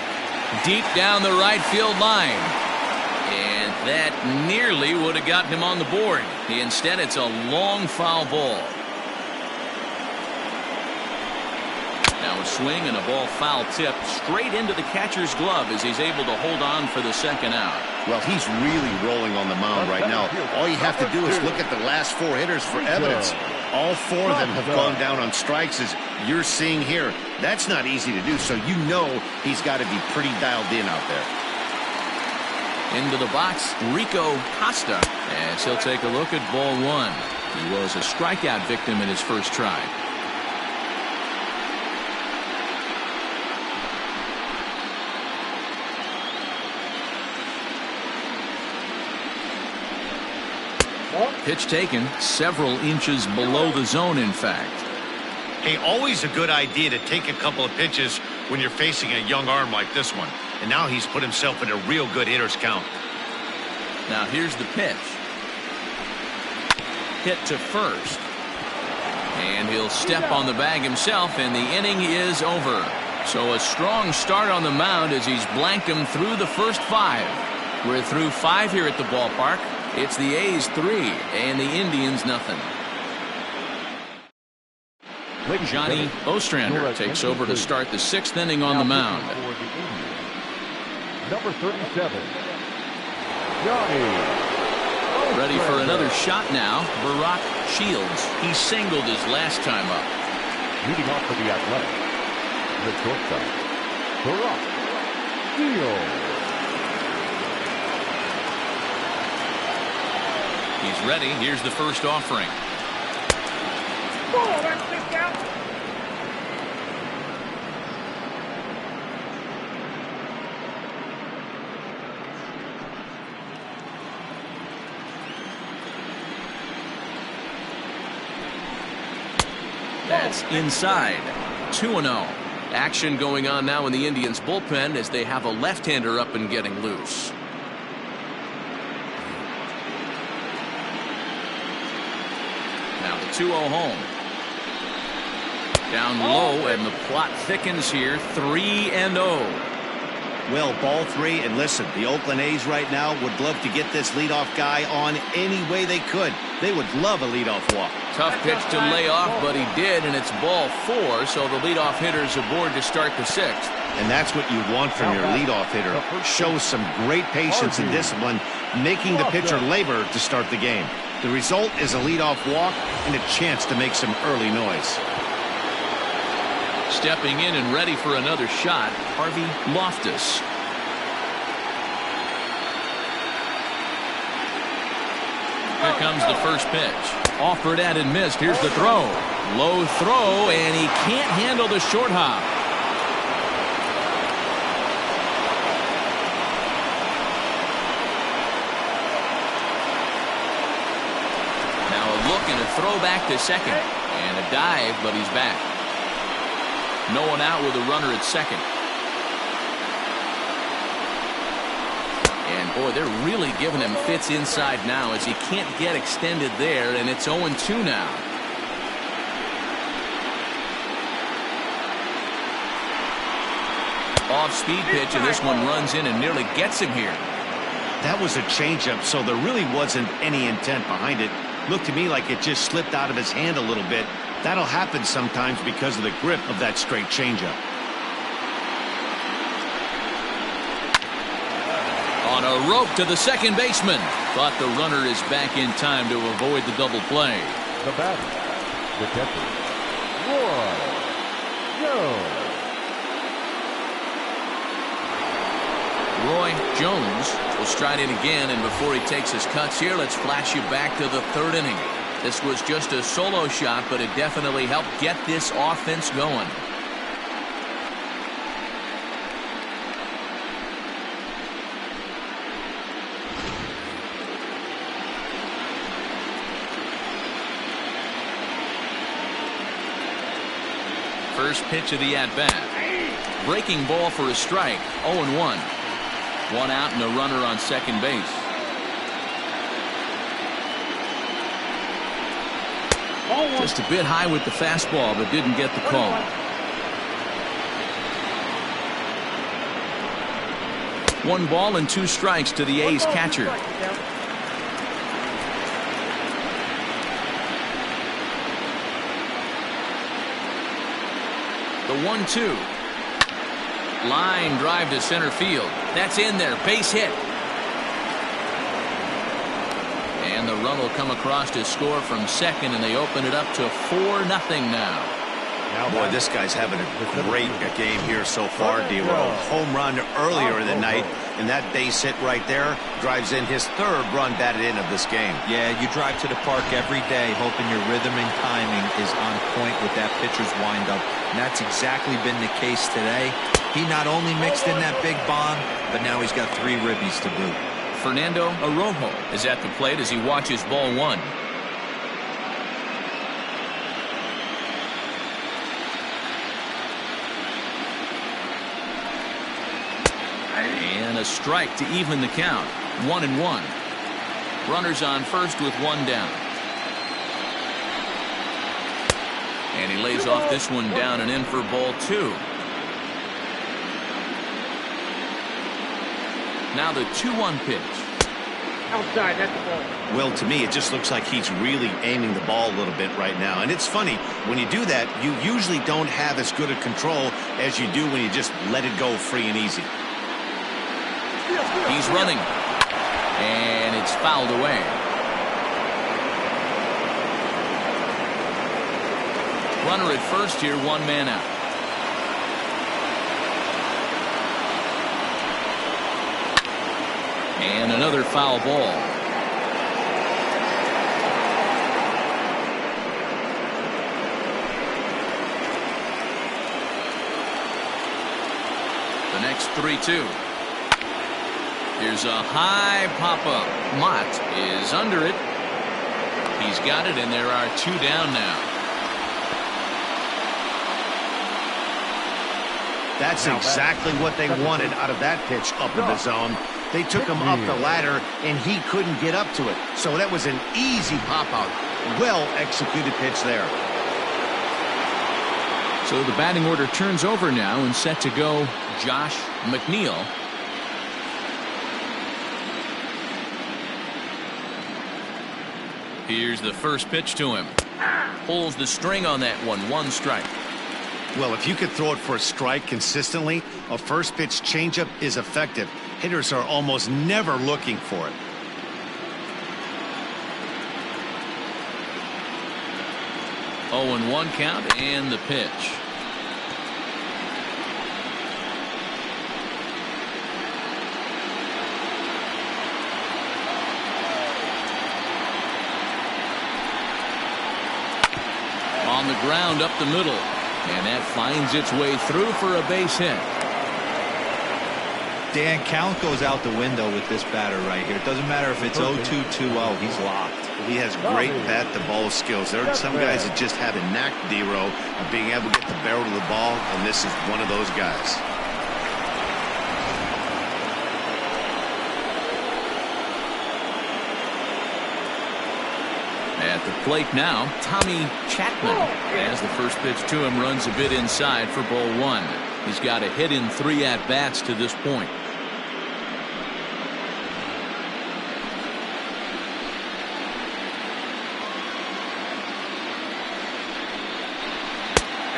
Deep down the right field line. And that nearly would have gotten him on the board. Instead, it's a long foul ball. Now a swing and a ball foul tip straight into the catcher's glove as he's able to hold on for the second out. Well, he's really rolling on the mound right now. All you have to do is look at the last 4 hitters for evidence. All 4 of them have gone down on strikes, as you're seeing here. That's not easy to do, so you know he's got to be pretty dialed in out there. Into the box, Rico Costa, as he'll take a look at ball 1. He was a strikeout victim in his first try. Pitch taken several inches below the zone, in fact. Hey, always a good idea to take a couple of pitches when you're facing a young arm like this one. And now he's put himself in a real good hitter's count. Now here's the pitch. Hit to first. And he'll step on the bag himself, and the inning is over. So a strong start on the mound as he's blanked him through the first 5. We're through 5 here at the ballpark. It's the A's 3 and the Indians nothing. Johnny Ostrander takes over to start the 6th inning on the mound. Number 37, Johnny. Ready for another shot now. Barack Shields. He singled his last time up. Leading off for the Athletic, the shortstop, Barack Shields. He's ready. Here's the first offering. That's inside. 2-0. Action going on now in the Indians bullpen as they have a left-hander up and getting loose. Now the 2-0 home. Down low, and the plot thickens here. 3-0. Well, ball 3, and listen, the Oakland A's right now would love to get this leadoff guy on any way they could. They would love a leadoff walk. Tough pitch to lay off, but he did, and it's ball 4, so the leadoff hitter's aboard to start the 6th. And that's what you want from your leadoff hitter. Show some great patience and discipline, making the pitcher labor to start the game. The result is a leadoff walk and a chance to make some early noise. Stepping in and ready for another shot, Harvey Loftus. Here comes the first pitch. Offered at and missed. Here's the throw. Low throw, and he can't handle the short hop. Now a look and a throw back to second. And a dive, but he's back. No one out with a runner at second. And boy, they're really giving him fits inside now as he can't get extended there, and it's 0-2 now. Off-speed pitch, and this one runs in and nearly gets him here. That was a changeup, so there really wasn't any intent behind it. Looked to me like it just slipped out of his hand a little bit. That'll happen sometimes because of the grip of that straight changeup. On a rope to the second baseman. Thought the runner is back in time to avoid the double play. The batter, the catcher, Roy Jones. Roy Jones will stride in again, and before he takes his cuts here, let's flash you back to the 3rd inning. This was just a solo shot, but it definitely helped get this offense going. First pitch of the at-bat. Breaking ball for a strike. 0-1. One out and a runner on second base. Just a bit high with the fastball, but didn't get the call. One ball and 2 strikes to the A's catcher. The 1-2. Line drive to center field. That's in there. Base hit. And the run will come across to score from second, and they open it up to 4-0 now. Boy, this guy's having a great game here so far, D-Roll. Home run earlier in the night, and that base hit right there drives in his 3rd run batted in of this game. Yeah, you drive to the park every day hoping your rhythm and timing is on point with that pitcher's windup, and that's exactly been the case today. He not only mixed in that big bomb, but now he's got 3 ribbies to boot. Fernando Arrojo is at the plate as he watches ball 1. And a strike to even the count. 1-1. Runners on first with 1 down. And he lays off this one down and in for ball 2. Now the 2-1 pitch. Outside, that's the ball. Well, to me, it just looks like he's really aiming the ball a little bit right now. And it's funny, when you do that, you usually don't have as good a control as you do when you just let it go free and easy. He's running. And it's fouled away. Runner at first here, 1 man out. And another foul ball. The next 3-2. Here's a high pop-up. Mott is under it. He's got it, and there are 2 down now. That's exactly what they wanted out of that pitch up in the zone. They took him up the ladder, and he couldn't get up to it. So that was an easy pop-out. Well-executed pitch there. So the batting order turns over now and set to go Josh Mcneil. Here's the first pitch to him. Pulls the string on that one. 1 strike. Well, if you could throw it for a strike consistently, a first pitch changeup is effective. Hitters are almost never looking for it. Oh, and 1 count and the pitch. On the ground up the middle, and that finds its way through for a base hit. Dan, count goes out the window with this batter right here. It doesn't matter if it's 0-2, 2-0. He's locked. He has great bat-to-ball skills. There are some guys that just have a knack, D-Row, of being able to get the barrel of the ball, and this is one of those guys. At the plate now, Tommy Chapman, as the first pitch to him runs a bit inside for ball 1. He's got a hit in 3 at-bats to this point.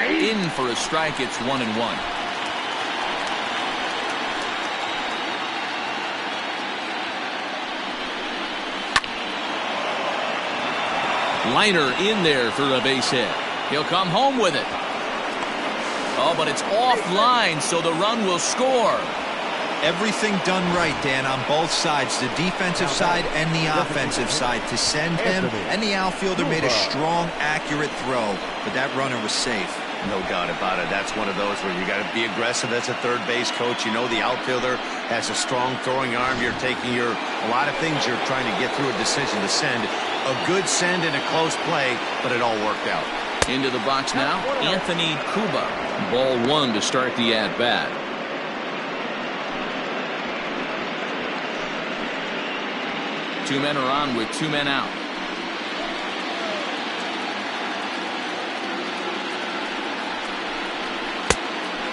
In for a strike. It's 1-1. Liner in there for a base hit. He'll come home with it. Oh, but it's offline, so the run will score. Everything done right, Dan, on both sides, the defensive side and the offensive side, to send him, and the outfielder made a strong, accurate throw, but that runner was safe. No doubt about it. That's one of those where you got to be aggressive as a third base coach. You know the outfielder has a strong throwing arm. You're taking a lot of things you're trying to get through a decision to send. A good send and a close play, but it all worked out. Into the box now, Anthony Cuba. Ball 1 to start the at-bat. Two men are on with 2 men out.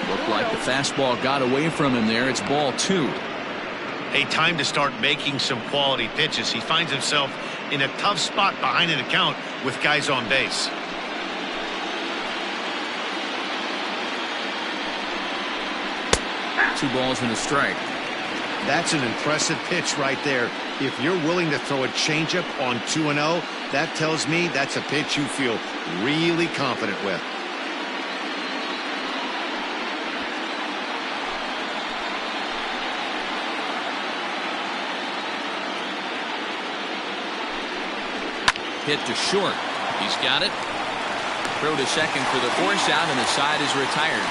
Looked like the fastball got away from him there. It's ball 2. A time to start making some quality pitches. He finds himself in a tough spot behind an account with guys on base. Two balls and a strike. That's an impressive pitch right there. If you're willing to throw a changeup on 2-0, that tells me that's a pitch you feel really confident with. Hit to short. He's got it. Throw to second for the force out, and the side is retired.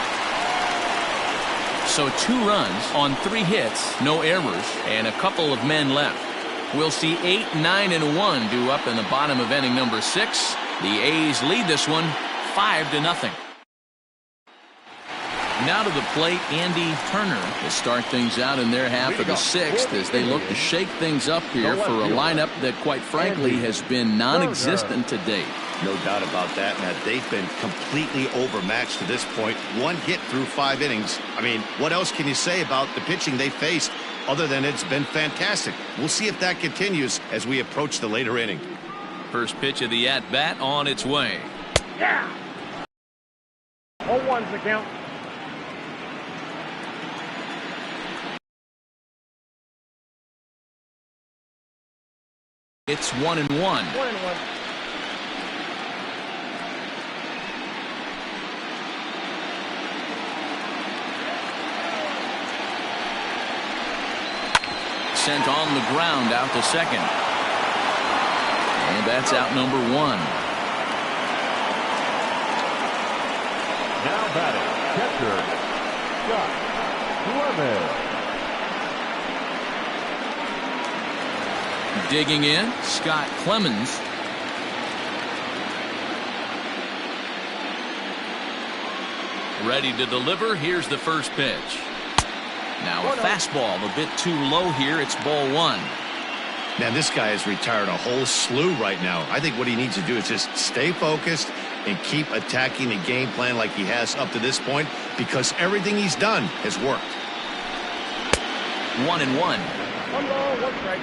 So 2 runs on 3 hits, no errors, and a couple of men left. We'll see 8, 9, and 1 due up in the bottom of inning number 6. The A's lead this one 5-0. Now to the plate, Andy Turner to start things out in their half of the 6th as they look to shake things up here for a lineup that, quite frankly, has been non-existent to date. No doubt about that, Matt. They've been completely overmatched to this point. 1 hit through 5 innings. I mean, what else can you say about the pitching they faced other than it's been fantastic? We'll see if that continues as we approach the later inning. First pitch of the at-bat on its way. Yeah. 0-1's the count. It's 1-1. 1-1. Sent on the ground out to second. And that's out number 1. Now batting, catcher, Chavez. Digging in, Scott Clemens. Ready to deliver. Here's the first pitch. Now a fastball a bit too low here. It's ball one. Man, this guy has retired a whole slew right now. I think what he needs to do is just stay focused and keep attacking the game plan like he has up to this point, because everything he's done has worked. 1-1. One ball, one strike.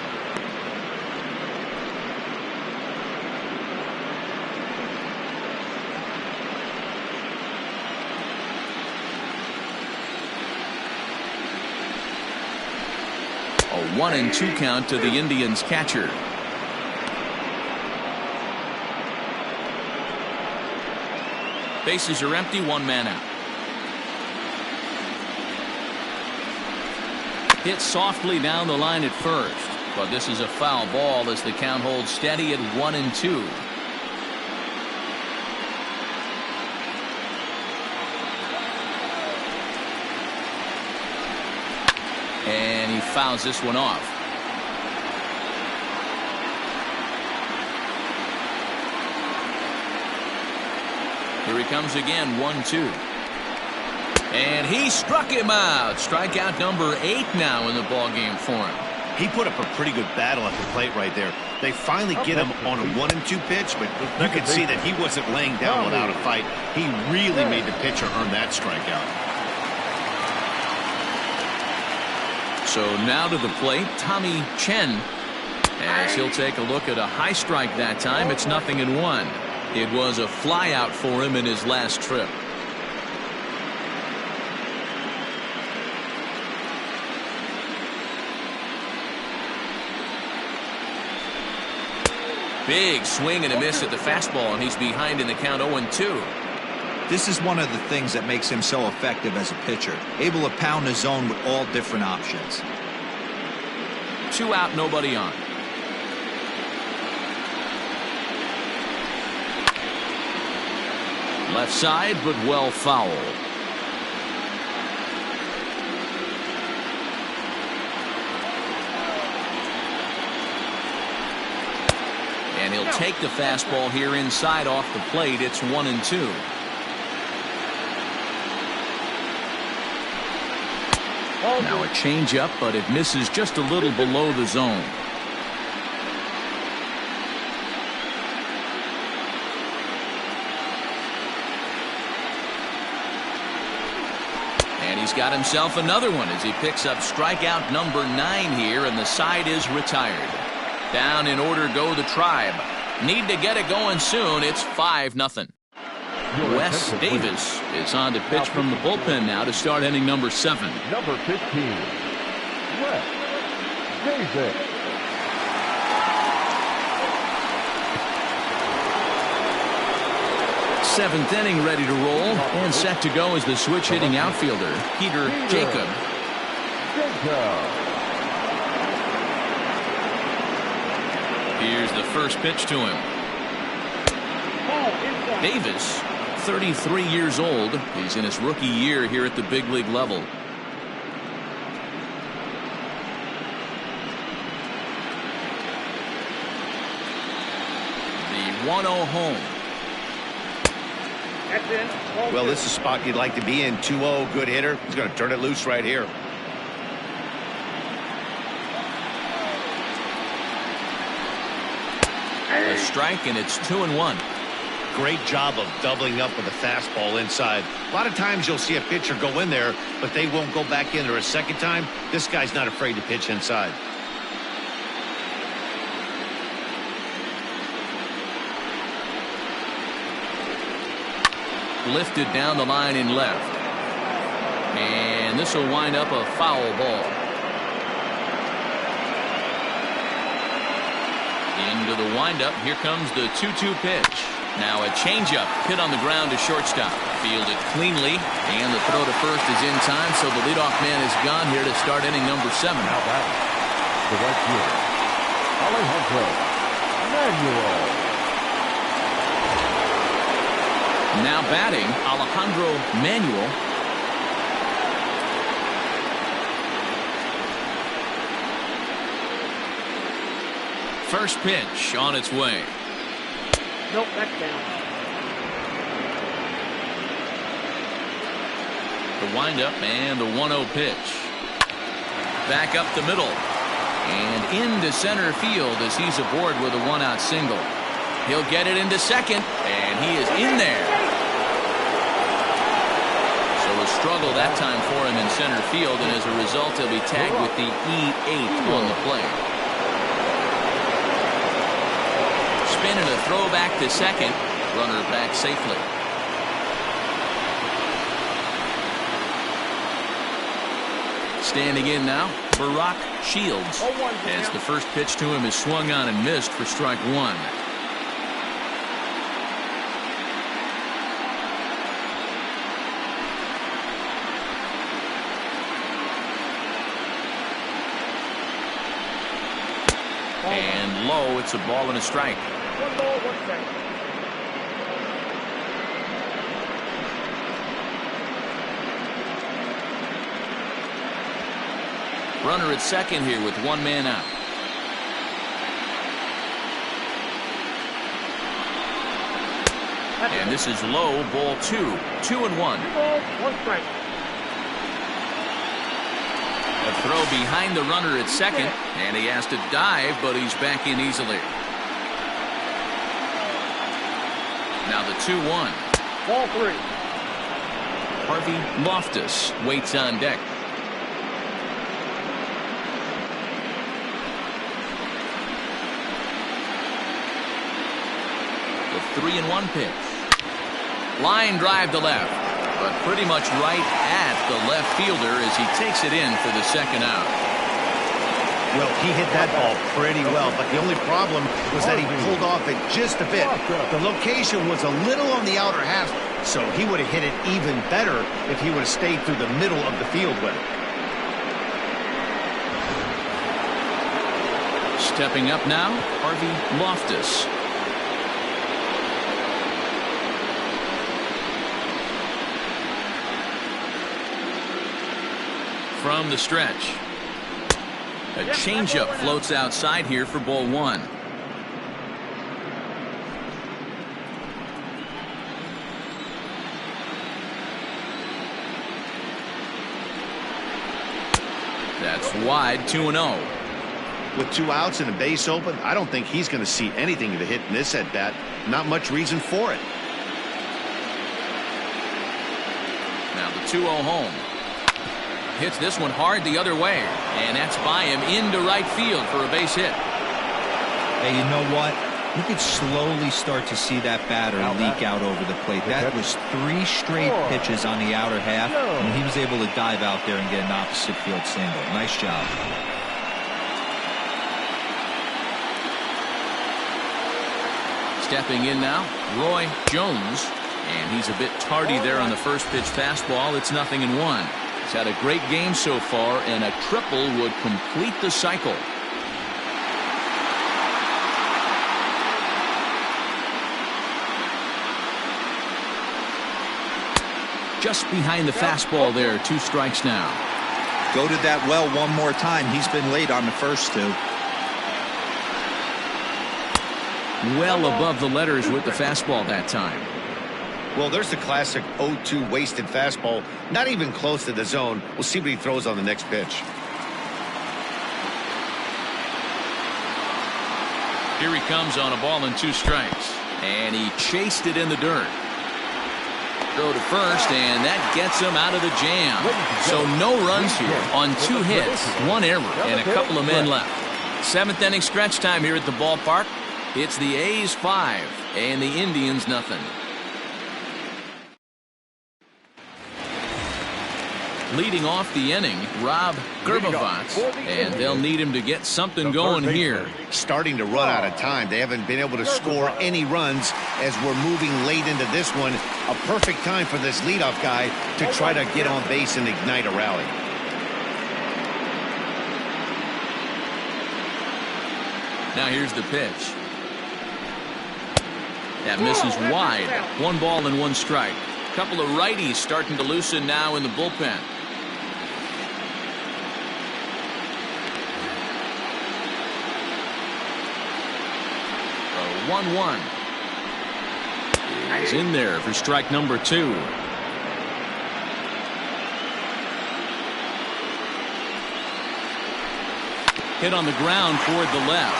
A 1-2 count to the Indians catcher. Bases are empty, one man out. Hit softly down the line at first, but this is a foul ball as the count holds steady at 1-2. And he fouls this one off. Here he comes again, 1-2. And he struck him out. Strikeout number 8 now in the ballgame for him. He put up a pretty good battle at the plate right there. They finally get him on a 1-2 pitch, but you could see that he wasn't laying down without a fight. He really made the pitcher earn that strikeout. So now to the plate, Tommy Chen, as he'll take a look at a high strike that time. It's 0-1. It was a flyout for him in his last trip. Big swing and a miss at the fastball, and he's behind in the count 0-2. This is one of the things that makes him so effective as a pitcher, able to pound the zone with all different options. 2 out, nobody on. Left side, but well fouled. And he'll take the fastball here inside off the plate. It's 1-2. Now a changeup, but it misses just a little below the zone. And he's got himself another one as he picks up strikeout number 9 here, and the side is retired. Down in order go the Tribe. Need to get it going soon. It's 5-0. Wes Davis is on to pitch from the bullpen now to start inning number 7. Number 15, Wes Davis. Seventh inning ready to roll, and set to go is the switch hitting outfielder, Peter Jacob. Here's the first pitch to him. Davis, 33 years old. He's in his rookie year here at the big league level. The 1-0 home. Well, this is a spot you'd like to be in. 2-0, good hitter. He's going to turn it loose right here. A strike, and it's 2-1. Great job of doubling up with a fastball inside. A lot of times you'll see a pitcher go in there, but they won't go back in there a second time. This guy's not afraid to pitch inside. Lifted down the line in left. And this will wind up a foul ball. Into the windup. Here comes the 2-2 pitch. Now a changeup hit on the ground to shortstop. Fielded cleanly, and the throw to first is in time, so the leadoff man is gone here to start inning number 7. Now batting, the right fielder, Alejandro Mcneil. Now batting, Alejandro Mcneil. First pitch on its way. Nope, that's down. The windup and the 1-0 pitch. Back up the middle. And into center field as he's aboard with a 1-out single. He'll get it into second, and he is in there. So a struggle that time for him in center field, and as a result, he'll be tagged with the E8 on the play. Spin and a throw back to second. Runner back safely. Standing in now, Barack Shields, as the first pitch to him is swung on and missed for strike one. And low, it's a ball and a strike. 1 ball, 1 strike. Runner at second here with 1 man out. And this is low, ball 2. 2-1. 2 balls, 1 strike. A throw behind the runner at second, and he has to dive, but he's back in easily. Now the 2-1. Ball 3. Harvey Loftus waits on deck. The 3-1 pitch. Line drive to left, but pretty much right at the left fielder as he takes it in for the second out. Well, he hit that ball pretty well, but the only problem was that he pulled off it just a bit. The location was a little on the outer half, so he would have hit it even better if he would have stayed through the middle of the field with it. Stepping up now, Harvey Loftus. From the stretch. A changeup floats outside here for ball 1. That's wide, 2-0. With 2 outs and a base open, I don't think he's going to see anything to hit in this at bat. Not much reason for it. Now the 2-0 home. Hits this one hard the other way, and that's by him into right field for a base hit. Hey, you know what? You could slowly start to see that batter leak out over the plate. That was 3 straight pitches on the outer half, and he was able to dive out there and get an opposite field single. Nice job. Stepping in now, Roy Jones, and he's a bit tardy there on the first pitch fastball. It's 0-1. He's had a great game so far, and a triple would complete the cycle. Just behind the fastball there, 2 strikes now. Go to that well one more time. He's been late on the first 2. Well above the letters with the fastball that time. Well, there's the classic 0-2 wasted fastball. Not even close to the zone. We'll see what he throws on the next pitch. Here he comes on a ball and 2 strikes. And he chased it in the dirt. Throw to first, and that gets him out of the jam. So no runs here on 2 hits, 1 error, and a couple of men left. 7th inning stretch time here at the ballpark. It's the A's 5 and the Indians nothing. Leading off the inning, Rob Gerbavats, and they'll need him to get something going here. Starting to run out of time. They haven't been able to score any runs as we're moving late into this one. A perfect time for this leadoff guy to try to get on base and ignite a rally. Now here's the pitch. That misses wide. 1 ball and 1 strike. A couple of righties starting to loosen now in the bullpen. 1-1. He's in there for strike number 2. Hit on the ground toward the left.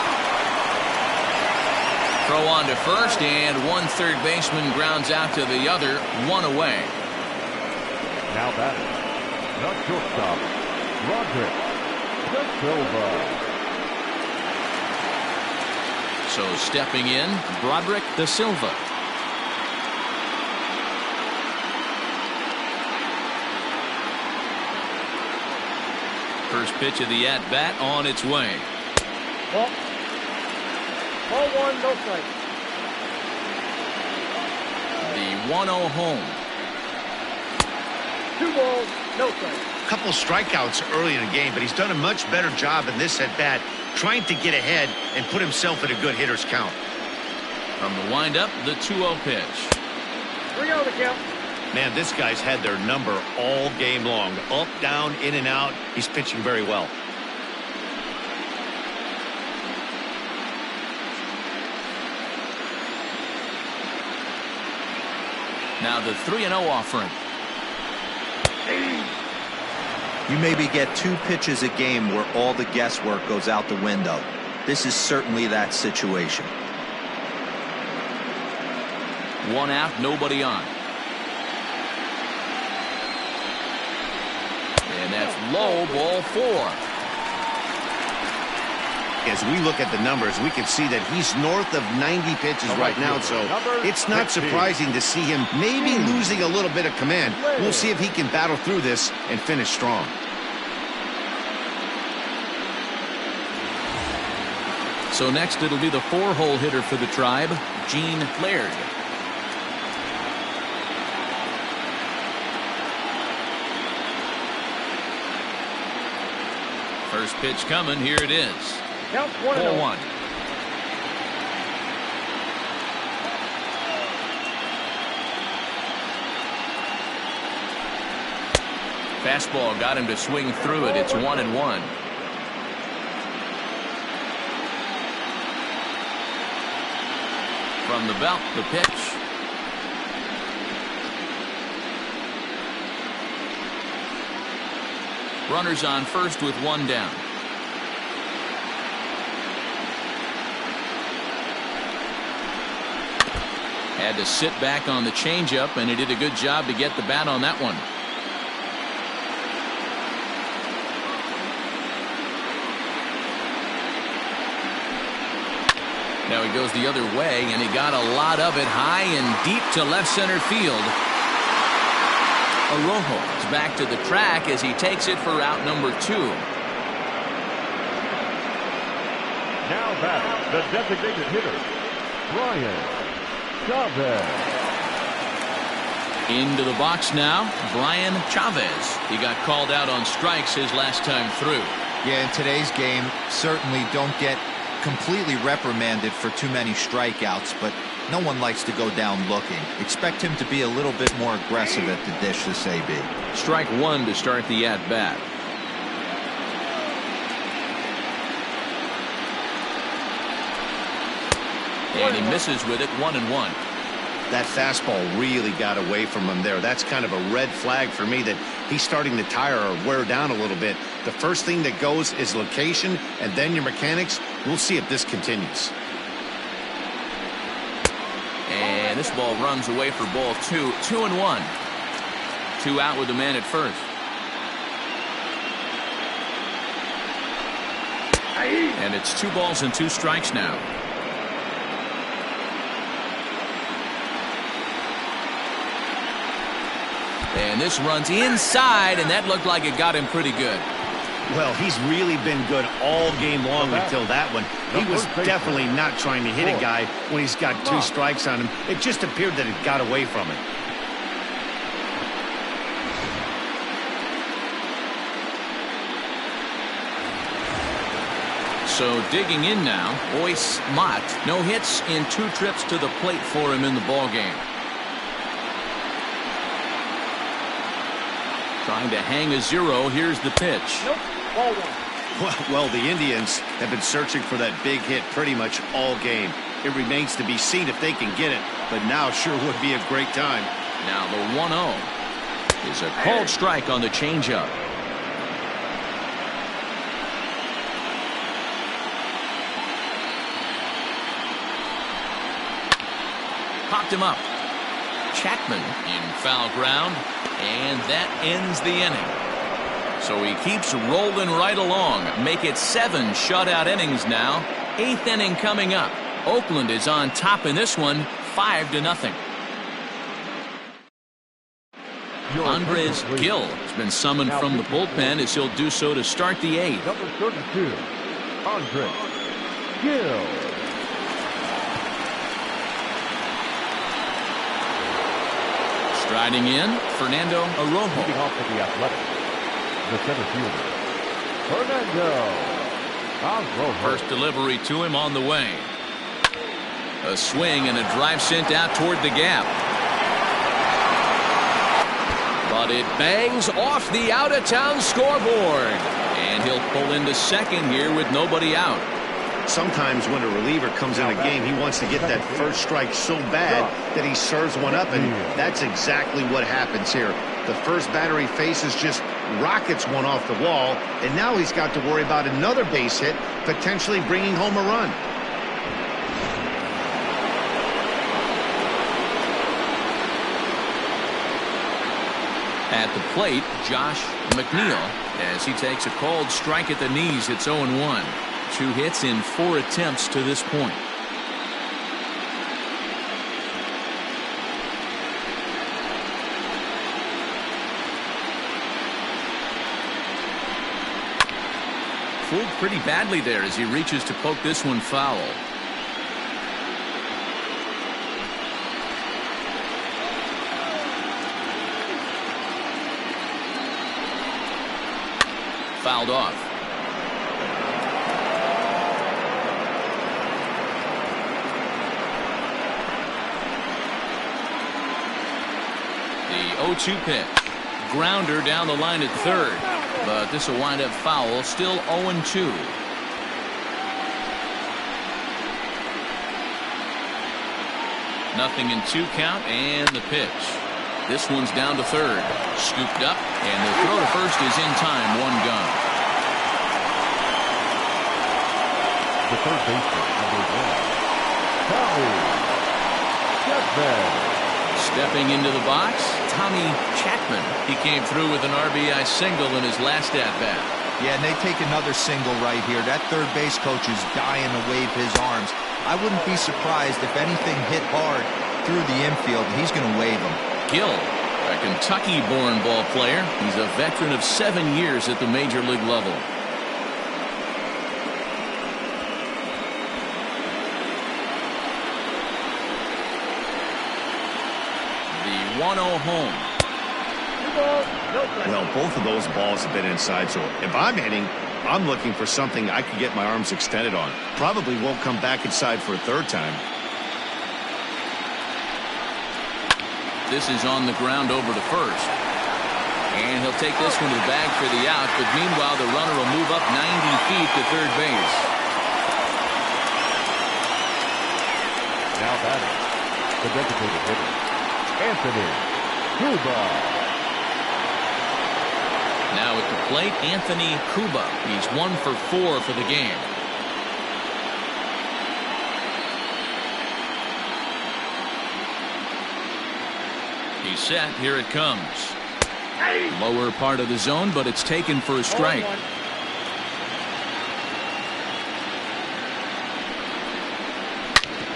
Throw on to first, and one third baseman grounds out to the other, one away. Now batting, the shortstop, Roderick Da Silva. So stepping in, Broderick Da Silva. First pitch of the at-bat on its way. Ball 1, no strike. The 1-0 home. 2 balls, no strike. Couple strikeouts early in the game, but he's done a much better job in this at-bat trying to get ahead and put himself in a good hitter's count. From the windup, the 2-0 pitch. 3-0 the count. Man, this guy's had their number all game long. Up, down, in and out. He's pitching very well. Now the 3-0 offering. You maybe get 2 pitches a game where all the guesswork goes out the window. This is certainly that situation. 1 out, nobody on. And that's low, ball 4. As we look at the numbers, we can see that he's north of 90 pitches right now, so it's not surprising to see him maybe losing a little bit of command. We'll see if he can battle through this and finish strong. So next it'll be the 4-hole hitter for the Tribe, Gene Laird. First pitch coming, here it is. Count 1-0. 4-1. Fastball got him to swing through it. It's 1-1. From the belt, the pitch. Runners on first with 1 down. Had to sit back on the changeup, and he did a good job to get the bat on that one. Now he goes the other way, and he got a lot of it high and deep to left center field. Arrojo is back to the track as he takes it for out number 2. Now back, the designated hitter, Brian Chavez. Into the box now, Brian Chavez. He got called out on strikes his last time through. Yeah, in today's game, certainly don't get completely reprimanded for too many strikeouts, but no one likes to go down looking. Expect him to be a little bit more aggressive at the dish this AB. Strike 1 to start the at-bat. And he misses with it, 1-1. That fastball really got away from him there. That's kind of a red flag for me that he's starting to tire or wear down a little bit. The first thing that goes is location and then your mechanics. We'll see if this continues. And this ball runs away for ball 2. 2-1. 2 out with the man at first. And it's 2 balls and 2 strikes now. And this runs inside, and that looked like it got him pretty good. Well, he's really been good all game long until that one. He was definitely not trying to hit a guy when he's got 2 strikes on him. It just appeared that it got away from him. So digging in now, Boyce Mott. No hits in 2 trips to the plate for him in the ballgame. Trying to hang a 0. Here's the pitch. Nope. Ball 1. Well, the Indians have been searching for that big hit pretty much all game. It remains to be seen if they can get it, but now sure would be a great time. Now the 1-0 is a called strike on the changeup. picked him up. Chapman in foul ground, and that ends the inning. So he keeps rolling right along. Make it 7 shutout innings now. 8th inning coming up. Oakland is on top in this one, 5-0. Andres Gill has been summoned from the bullpen as he'll do so to start the 8th. Number 32, Andres Gill. Striding in, Fernando Arrojo. Leading off for the Athletics, the center fielder, Fernando Arrojo. First delivery to him on the way. A swing and a drive sent out toward the gap. But it bangs off the out-of-town scoreboard. And he'll pull into second here with nobody out. Sometimes when a reliever comes in a game, he wants to get that first strike so bad that he serves one up, and that's exactly what happens here. The first batter he faces just rockets one off the wall, and now he's got to worry about another base hit, potentially bringing home a run. At the plate, Josh Mcneil, as he takes a called strike at the knees. It's 0-1. 2 hits in 4 attempts to this point. Fooled pretty badly there as he reaches to poke this one foul. Fouled off. The 0-2 pitch. Grounder down the line at third. But this will wind up foul. Still 0-2. Nothing in 2 count, and the pitch. This one's down to third. Scooped up, and the throw to first is in time. 1 gone. The third baseman, number 1, Chapman. Stepping into the box, Tommy Chapman. He came through with an RBI single in his last at-bat. Yeah, and they take another single right here. That third base coach is dying to wave his arms. I wouldn't be surprised if anything hit hard through the infield. He's going to wave them. Gill, a Kentucky-born ball player. He's a veteran of 7 years at the major league level. The 1-0 home. Well, both of those balls have been inside, so if I'm hitting, I'm looking for something I can get my arms extended on. Probably won't come back inside for a third time. This is on the ground over to first. And he'll take this one to the bag for the out, but meanwhile the runner will move up 90 feet to third base. Now batting, the designated hitter, Anthony Cuba. Now at the plate, Anthony Cuba. He's 1 for 4 for the game. He's set. Here it comes. Lower part of the zone, but it's taken for a strike.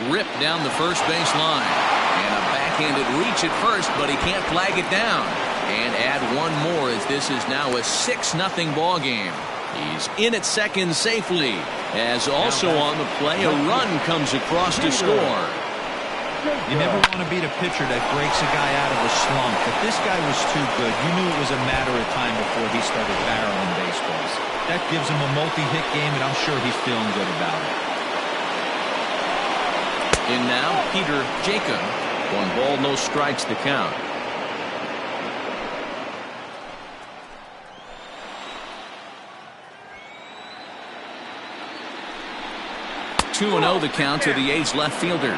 Ripped down the first base line. And a backhanded reach at first, but he can't flag it down. And add one more as this is now a 6-0 ball game. He's in at second safely. As also on the play, a run comes across to score. You never want to beat a pitcher that breaks a guy out of a slump, but this guy was too good. You knew it was a matter of time before he started barreling baseballs. That gives him a multi-hit game, and I'm sure he's feeling good about it. And now Peter Jacob. 1 ball, no strikes to count. Two 2-0 the count to the A's left fielder.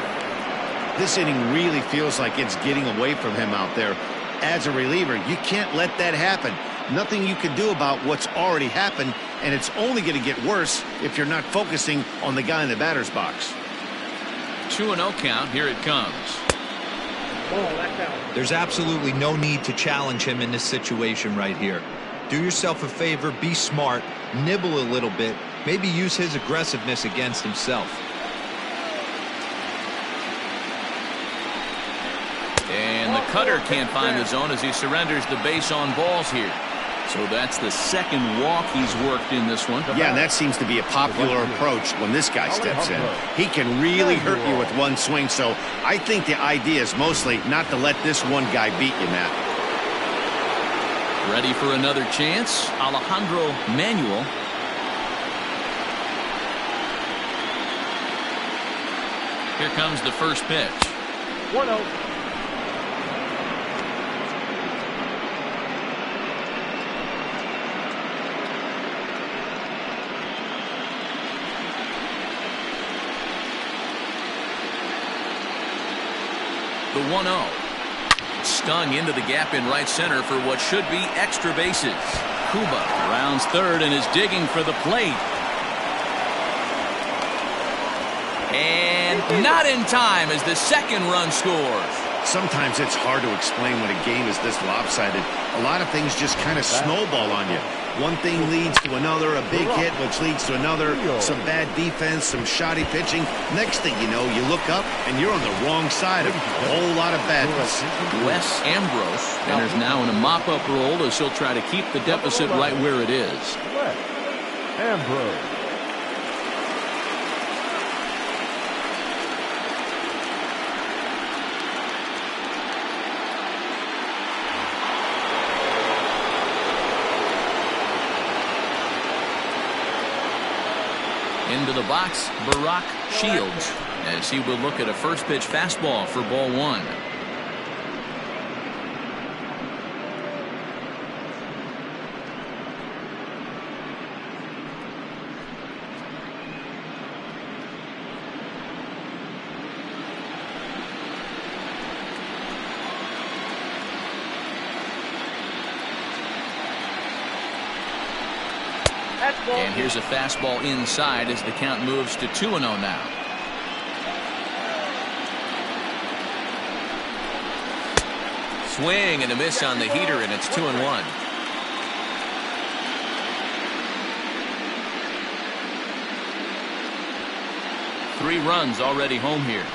This inning really feels like it's getting away from him out there. As a reliever, you can't let that happen. Nothing you can do about what's already happened, and it's only going to get worse if you're not focusing on the guy in the batter's box. 2-0 count. Here it comes. There's absolutely no need to challenge him in this situation right here. Do yourself a favor, be smart, nibble a little bit, maybe use his aggressiveness against himself. And the cutter can't find the zone as he surrenders the base on balls here. So that's the second walk he's worked in this one. Yeah, and that seems to be a popular approach when this guy steps in. He can really hurt you with one swing, so I think the idea is mostly not to let this one guy beat you, Matt. Ready for another chance, Alejandro Manuel. Here comes the first pitch. 1-0. The 1-0. Stung into the gap in right center for what should be extra bases. Cuba rounds third and is digging for the plate. And not in time as the second run scores. Sometimes it's hard to explain when a game is this lopsided. A lot of things just kind of snowball on you. One thing leads to another, a big hit, which leads to another, some bad defense, some shoddy pitching. Next thing you know, you look up and you're on the wrong side of a whole lot of badness. Wes Ambrose enters now in a mop-up role as he'll try to keep the deficit right where it is. Wes Ambrose. Into the box, Barack Shields, as he will look at a first pitch fastball for ball one. And here's a fastball inside as the count moves to 2-0 now. Swing and a miss on the heater, and it's 2-1. Three runs already home here.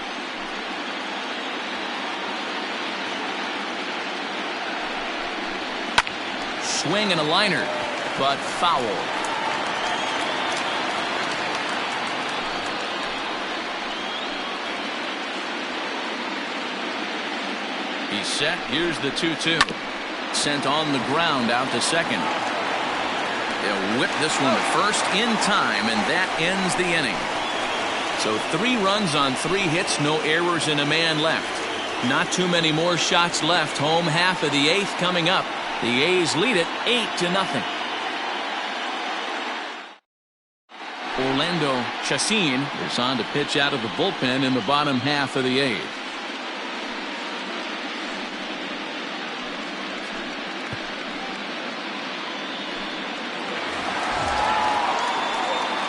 Swing and a liner, but foul. He's set. Here's the 2-2. Sent on the ground out to second. They'll whip this one to first in time, and that ends the inning. So 3 runs on 3 hits, no errors, and a man left. Not too many more shots left. Home half of the 8th coming up. The A's lead it 8-0. Orlando Chacin is on to pitch out of the bullpen in the bottom half of the 8th.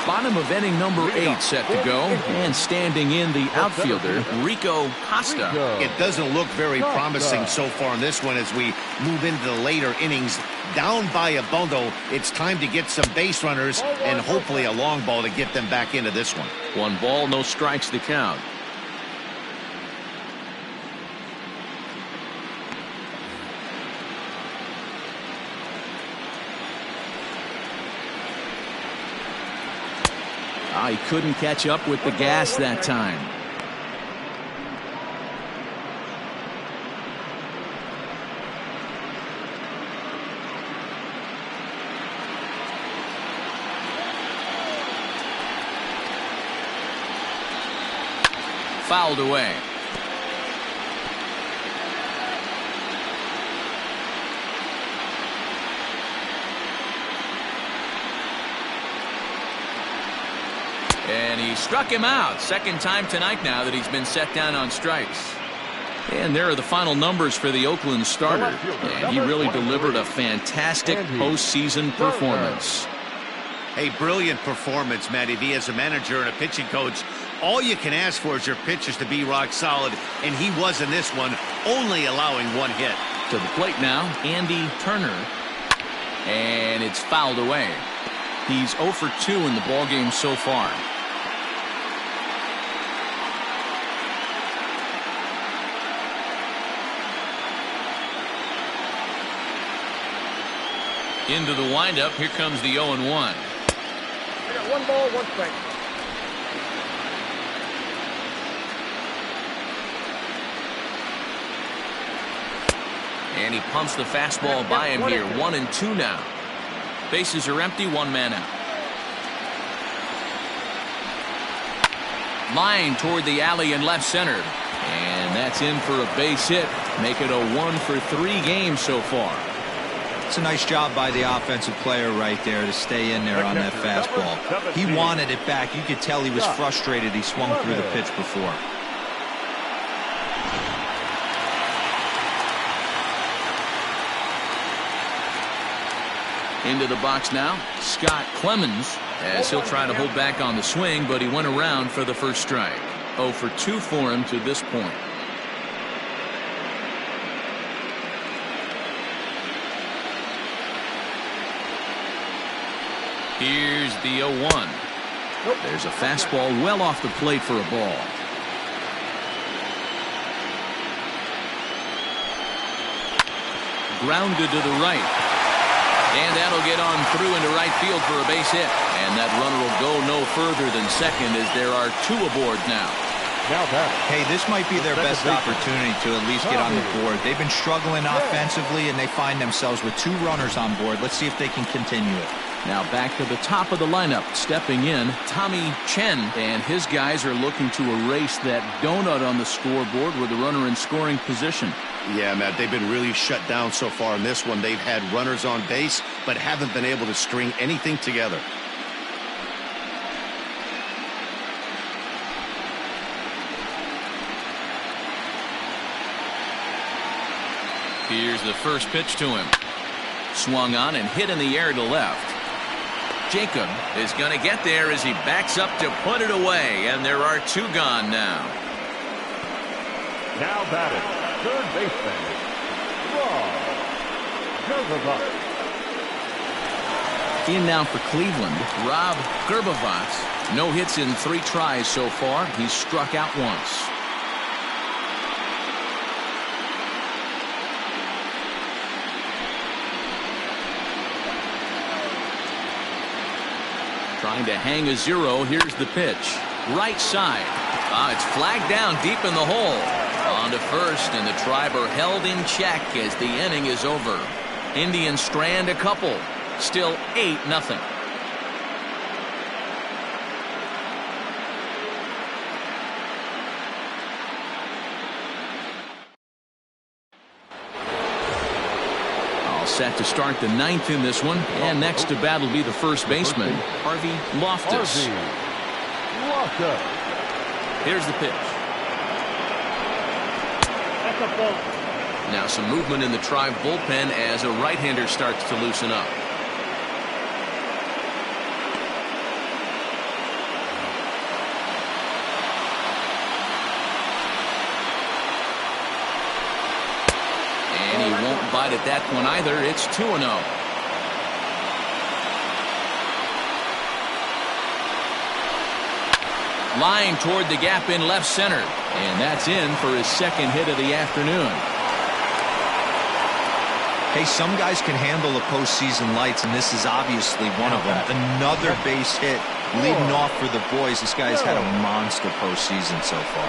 Bottom of inning number 8 set to go, and standing in the outfielder, Rico Costa. It doesn't look very promising so far in this one as we move into the later innings. Down by a bundle, it's time to get some base runners and hopefully a long ball to get them back into this one. 1 ball, no strikes to count. He couldn't catch up with the gas that time. Fouled away. And he struck him out. Second time tonight now that he's been set down on strikes. And there are the final numbers for the Oakland starter. And he really delivered a fantastic postseason performance. A brilliant performance, Matty V. As a manager and a pitching coach, all you can ask for is your pitchers to be rock solid, and he was in this one, only allowing one hit. To the plate now, Andy Turner, and it's fouled away. He's 0 for 2 in the ballgame so far. Into the windup, here comes the 0-1. I got 1 ball, 1 strike. And he pumps the fastball by him here. 1-2 now. Bases are empty, 1 man out. Line toward the alley in left center. And that's in for a base hit. Make it a 1 for 3 game so far. It's a nice job by the offensive player right there to stay in there on that fastball. He wanted it back. You could tell he was frustrated. He swung through the pitch before. Into the box now, Scott Clemens, as he'll try to hold back on the swing, but he went around for the first strike. 0 for 2 for him to this point. Here's the 0-1. There's a fastball well off the plate for a ball. Grounded to the right. And that'll get on through into right field for a base hit. And that runner will go no further than second as there are 2 aboard now. Hey, this might be their best opportunity to at least get on the board. They've been struggling offensively, and they find themselves with 2 runners on board. Let's see if they can continue it. Now back to the top of the lineup. Stepping in, Tommy Chen, and his guys are looking to erase that donut on the scoreboard with the runner in scoring position. Yeah, Matt, they've been really shut down so far in this one. They've had runners on base, but haven't been able to string anything together. Here's the first pitch to him. Swung on and hit in the air to left. Jacob is going to get there as he backs up to put it away, and there are 2 gone now. Now batting, third baseman, Rob. In now for Cleveland, Rob Gerbavas. No hits in 3 tries so far. He's struck out once. Trying to hang a 0. Here's the pitch. Right side. It's flagged down deep in the hole. On to first, and the Triber held in check as the inning is over. Indians strand a couple. Still 8-0. Set to start the 9th in this one, and next to bat will be the first baseman, Harvey Loftus. Here's the pitch. That's a ball. Now some movement in the Tribe bullpen as a right-hander starts to loosen up. Bite at that one either. It's 2-0. Line toward the gap in left center, and that's in for his second hit of the afternoon. Hey, some guys can handle the postseason lights, and this is obviously one of them. Another base hit leading off for the boys. This guy's had a monster postseason so far.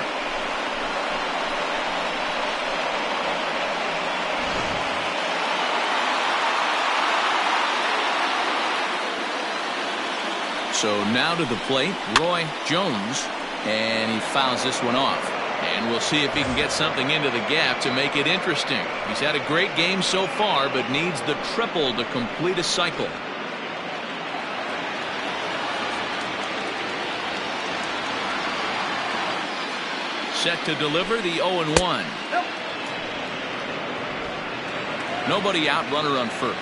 So now to the plate, Roy Jones, and he fouls this one off. And we'll see if he can get something into the gap to make it interesting. He's had a great game so far, but needs the triple to complete a cycle. Set to deliver the 0-1. Nobody out, runner on first.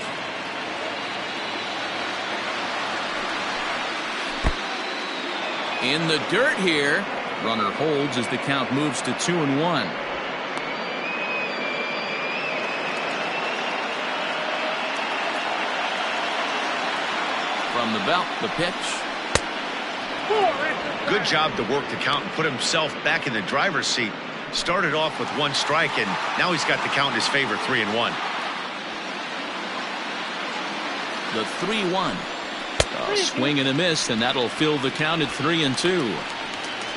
In the dirt here. Runner holds as the count moves to 2-1. From the belt, the pitch. Good job to work the count and put himself back in the driver's seat. Started off with 1 strike, and now he's got the count in his favor, 3-1. The 3-1. A swing and a miss, and that'll fill the count at 3-2.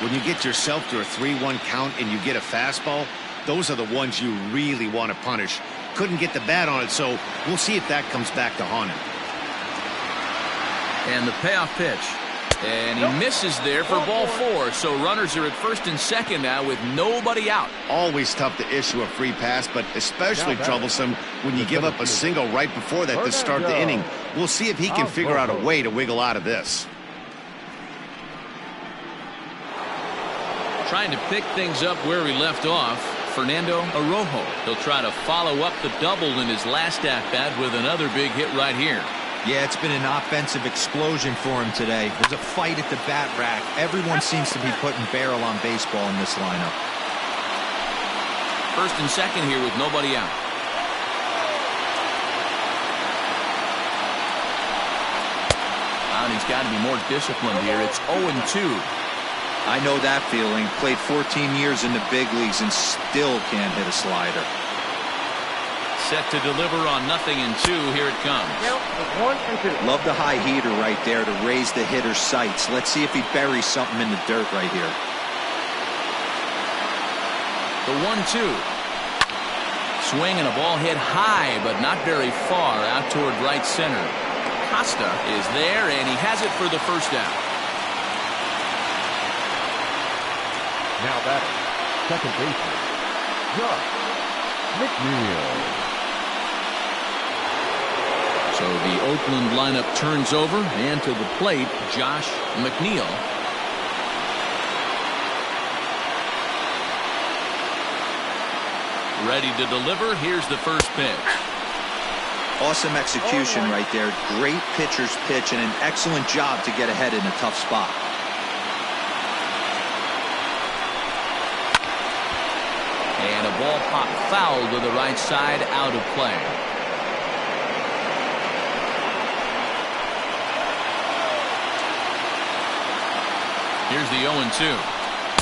When you get yourself to a 3-1 count and you get a fastball, those are the ones you really want to punish. Couldn't get the bat on it, so we'll see if that comes back to haunt him. And the payoff pitch. And he misses there for ball 4. So runners are at first and second now with nobody out. Always tough to issue a free pass, but especially troublesome when you give up a single right before that to start the inning. We'll see if he can figure out a way to wiggle out of this. Trying to pick things up where he left off, Fernando Arrojo. He'll try to follow up the double in his last at-bat with another big hit right here. Yeah, it's been an offensive explosion for him today. There's a fight at the bat rack. Everyone seems to be putting barrel on baseball in this lineup. First and second here with nobody out. And he's got to be more disciplined here. It's 0-2. I know that feeling. Played 14 years in the big leagues and still can't hit a slider. Set to deliver on 0-2. Here it comes. 1-2. Love the high heater right there to raise the hitter's sights. Let's see if he buries something in the dirt right here. The 1-2. Swing and a ball hit high, but not very far out toward right center. Costa is there, and he has it for the first out. Now batting, second baseman, Mcneil. So the Oakland lineup turns over, and to the plate, Josh Mcneil. Ready to deliver. Here's the first pitch. Awesome execution right there. Great pitcher's pitch and an excellent job to get ahead in a tough spot. And a ball popped foul to the right side, out of play. Here's the 0-2.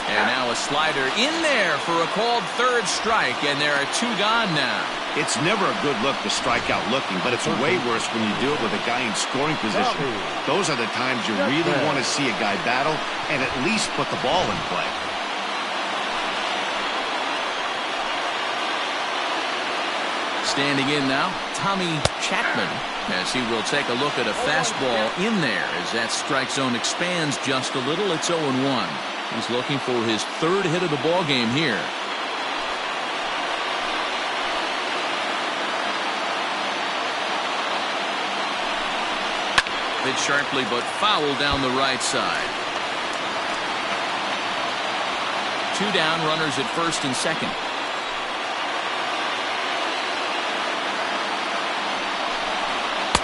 And now a slider in there for a called third strike, and there are 2 gone now. It's never a good look to strike out looking, but it's way worse when you do it with a guy in scoring position. Those are the times you really want to see a guy battle and at least put the ball in play. Standing in now, Tommy Chapman, as he will take a look at a fastball in there as that strike zone expands just a little. It's 0-1. He's looking for his 3rd hit of the ball game here. Hit sharply but foul down the right side. 2 down, runners at first and second.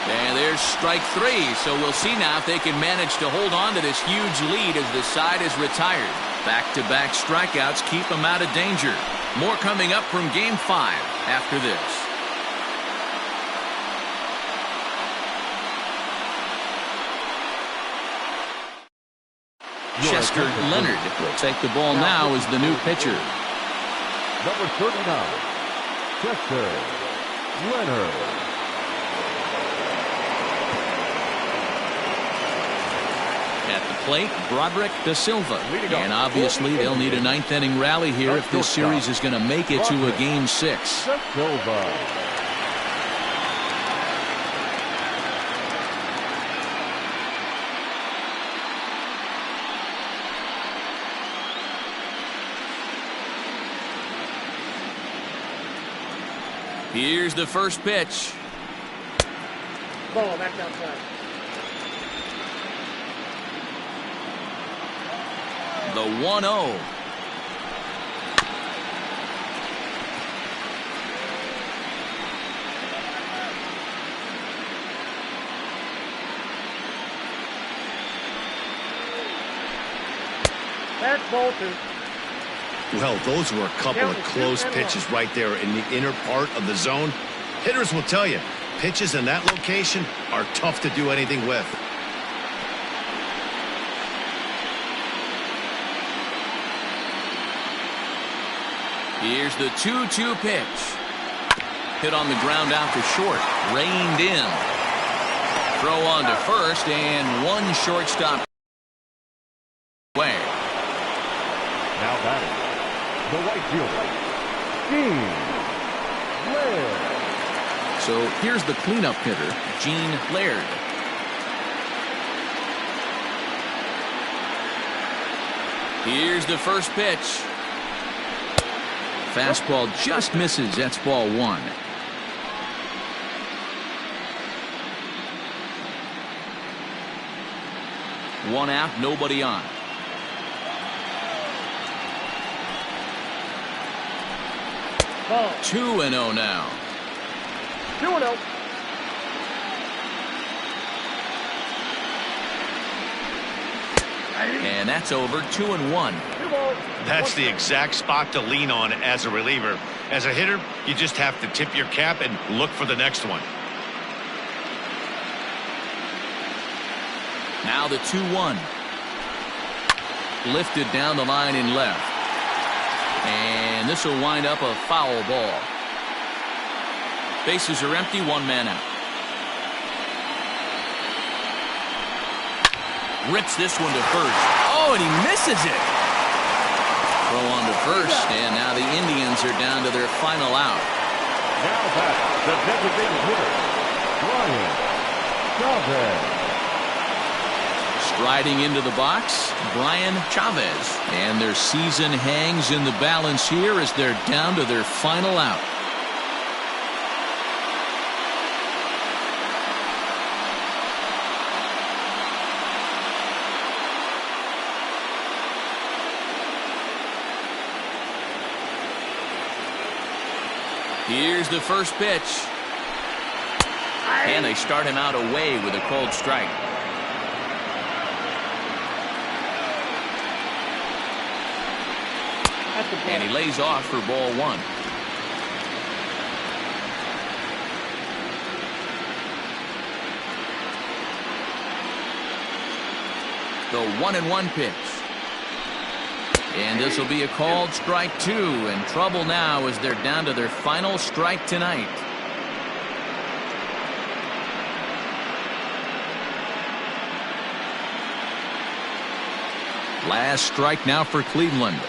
And there's strike 3, so we'll see now if they can manage to hold on to this huge lead as the side is retired. Back-to-back strikeouts keep them out of danger. More coming up from Game 5 after this. Chester Leonard will take the ball now as the new pitcher. Number 39, Chester Leonard. At the plate, Broderick Da Silva. And obviously they'll need a 9th inning rally here if this series is going to make it to a Game 6. Da Silva. Here's the first pitch. Ball back outside. The 1-0. That's ball 2. Well, those were a couple of close pitches right there in the inner part of the zone. Hitters will tell you, pitches in that location are tough to do anything with. Here's the 2-2 pitch. Hit on the ground out to short. Reined in. Throw on to first, and one shortstop away. Now batting, the right fielder, Gene Laird. So here's the cleanup hitter, Gene Laird. Here's the first pitch. Fastball just misses. That's ball 1. One out, nobody on. Ball. 2-0 now. 2-0. And that's over. 2-1. That's the exact spot to lean on as a reliever. As a hitter, you just have to tip your cap and look for the next one. Now the 2-1. Lifted down the line in left. And this will wind up a foul ball. Bases are empty, 1 man out. Rips this one to first. Oh, and he misses it. Throw on to first, and now the Indians are down to their final out. Now back, the designated hitter, Brian Chavez. Striding into the box, Brian Chavez. And their season hangs in the balance here as they're down to their final out. Here's the first pitch. And they start him out away with a cold strike. And he lays off for ball 1. The 1-1 pitch. And this will be a called strike 2, and trouble now as they're down to their final strike tonight. Last strike now for Cleveland.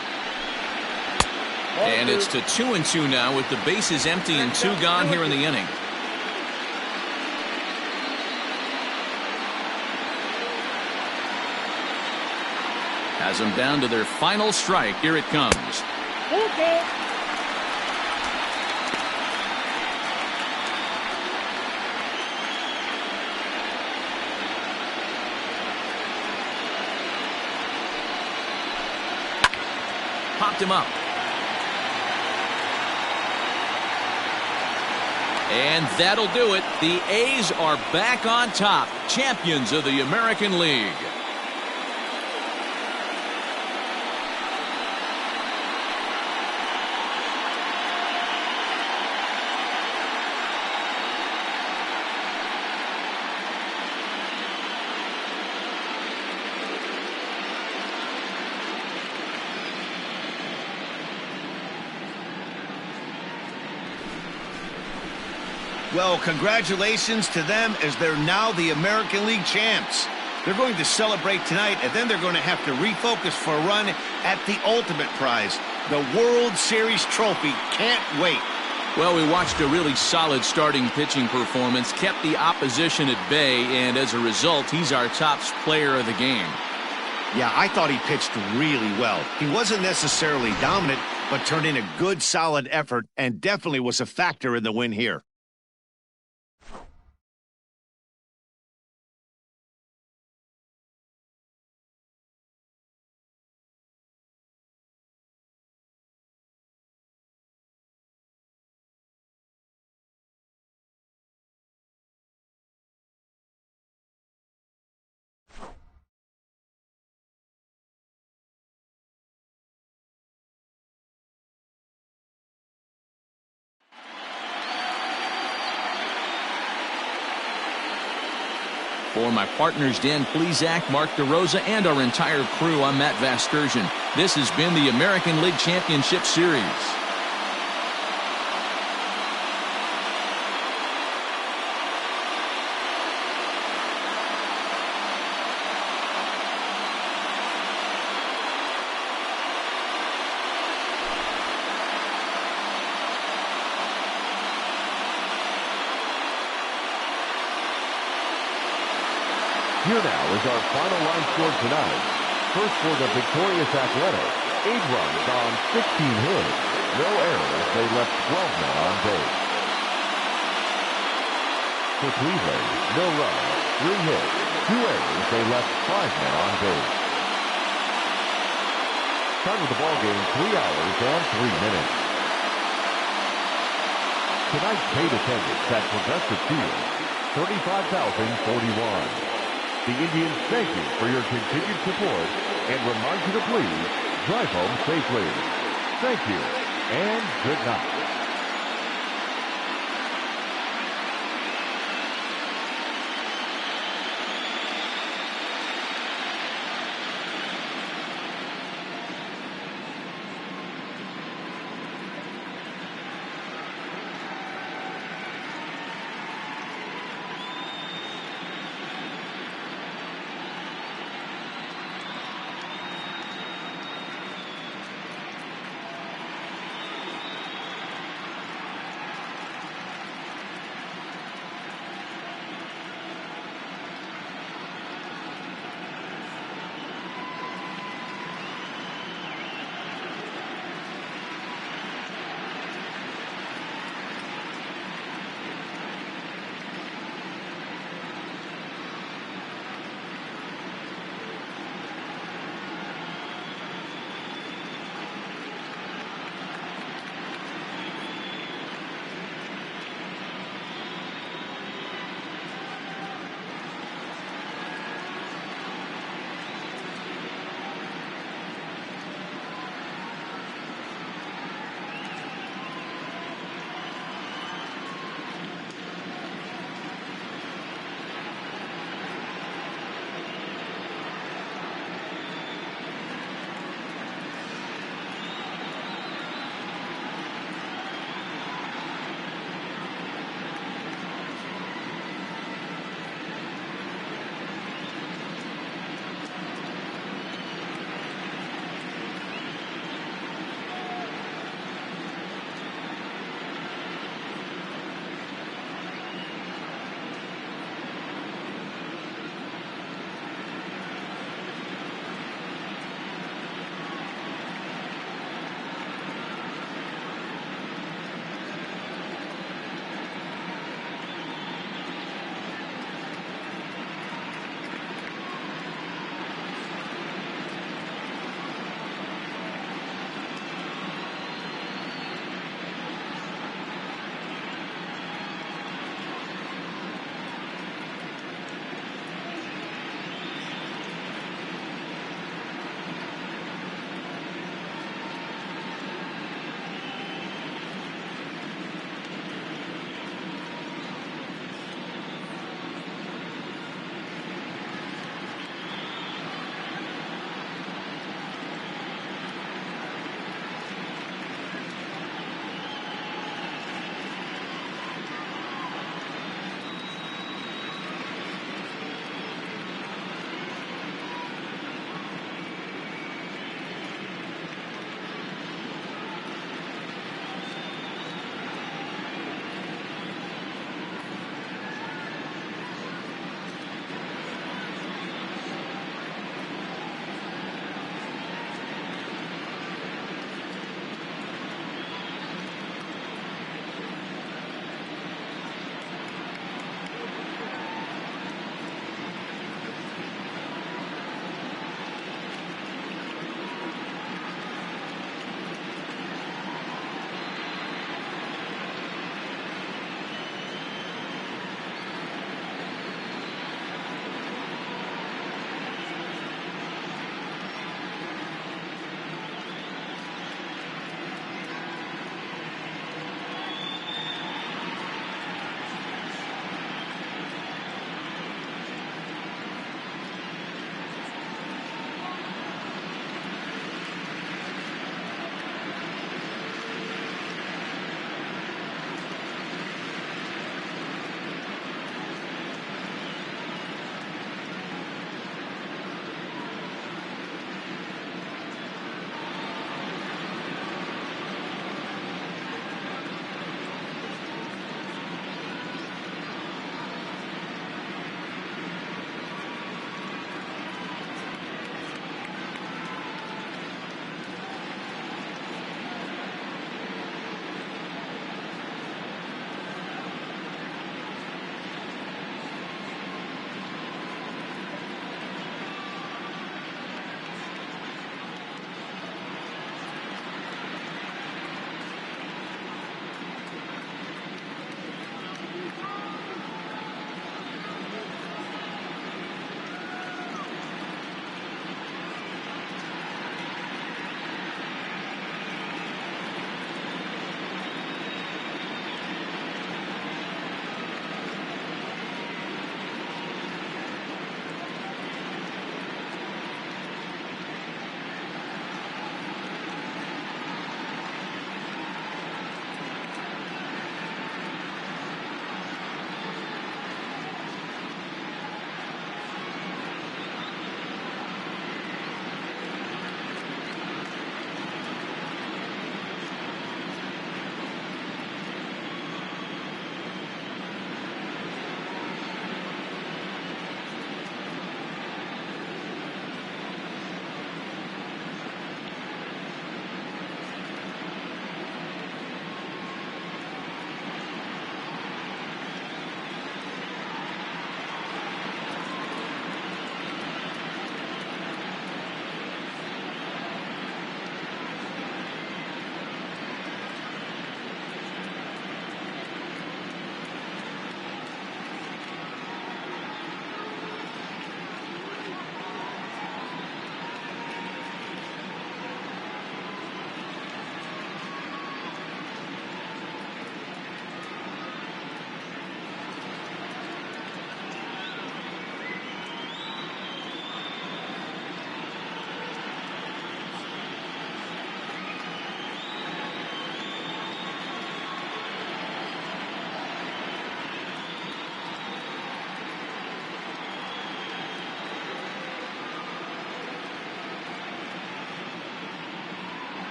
And it's to 2-2 now with the bases empty and 2 gone here in the inning. Has them down to their final strike. Here it comes. Okay. Popped him up. And that'll do it. The A's are back on top, champions of the American League. Well, congratulations to them as they're now the American League champs. They're going to celebrate tonight, and then they're going to have to refocus for a run at the ultimate prize, the World Series trophy. Can't wait. Well, we watched a really solid starting pitching performance, kept the opposition at bay, and as a result, he's our top player of the game. Yeah, I thought he pitched really well. He wasn't necessarily dominant, but turned in a good, solid effort and definitely was a factor in the win here. For my partners Dan Plesac, Mark DeRosa, and our entire crew, I'm Matt Vasgersian. This has been the American League Championship Series. Here now is our final line score tonight. First for the victorious Athletics, 8 runs on 16 hits. No errors, they left 12 men on base. For Cleveland, no runs, 3 hits, 2 errors, they left 5 men on base. Time of the ball game, 3 hours and 3 minutes. Tonight's paid attendance at Progressive Field, 35,041. The Indians thank you for your continued support and remind you to please drive home safely. Thank you and good night.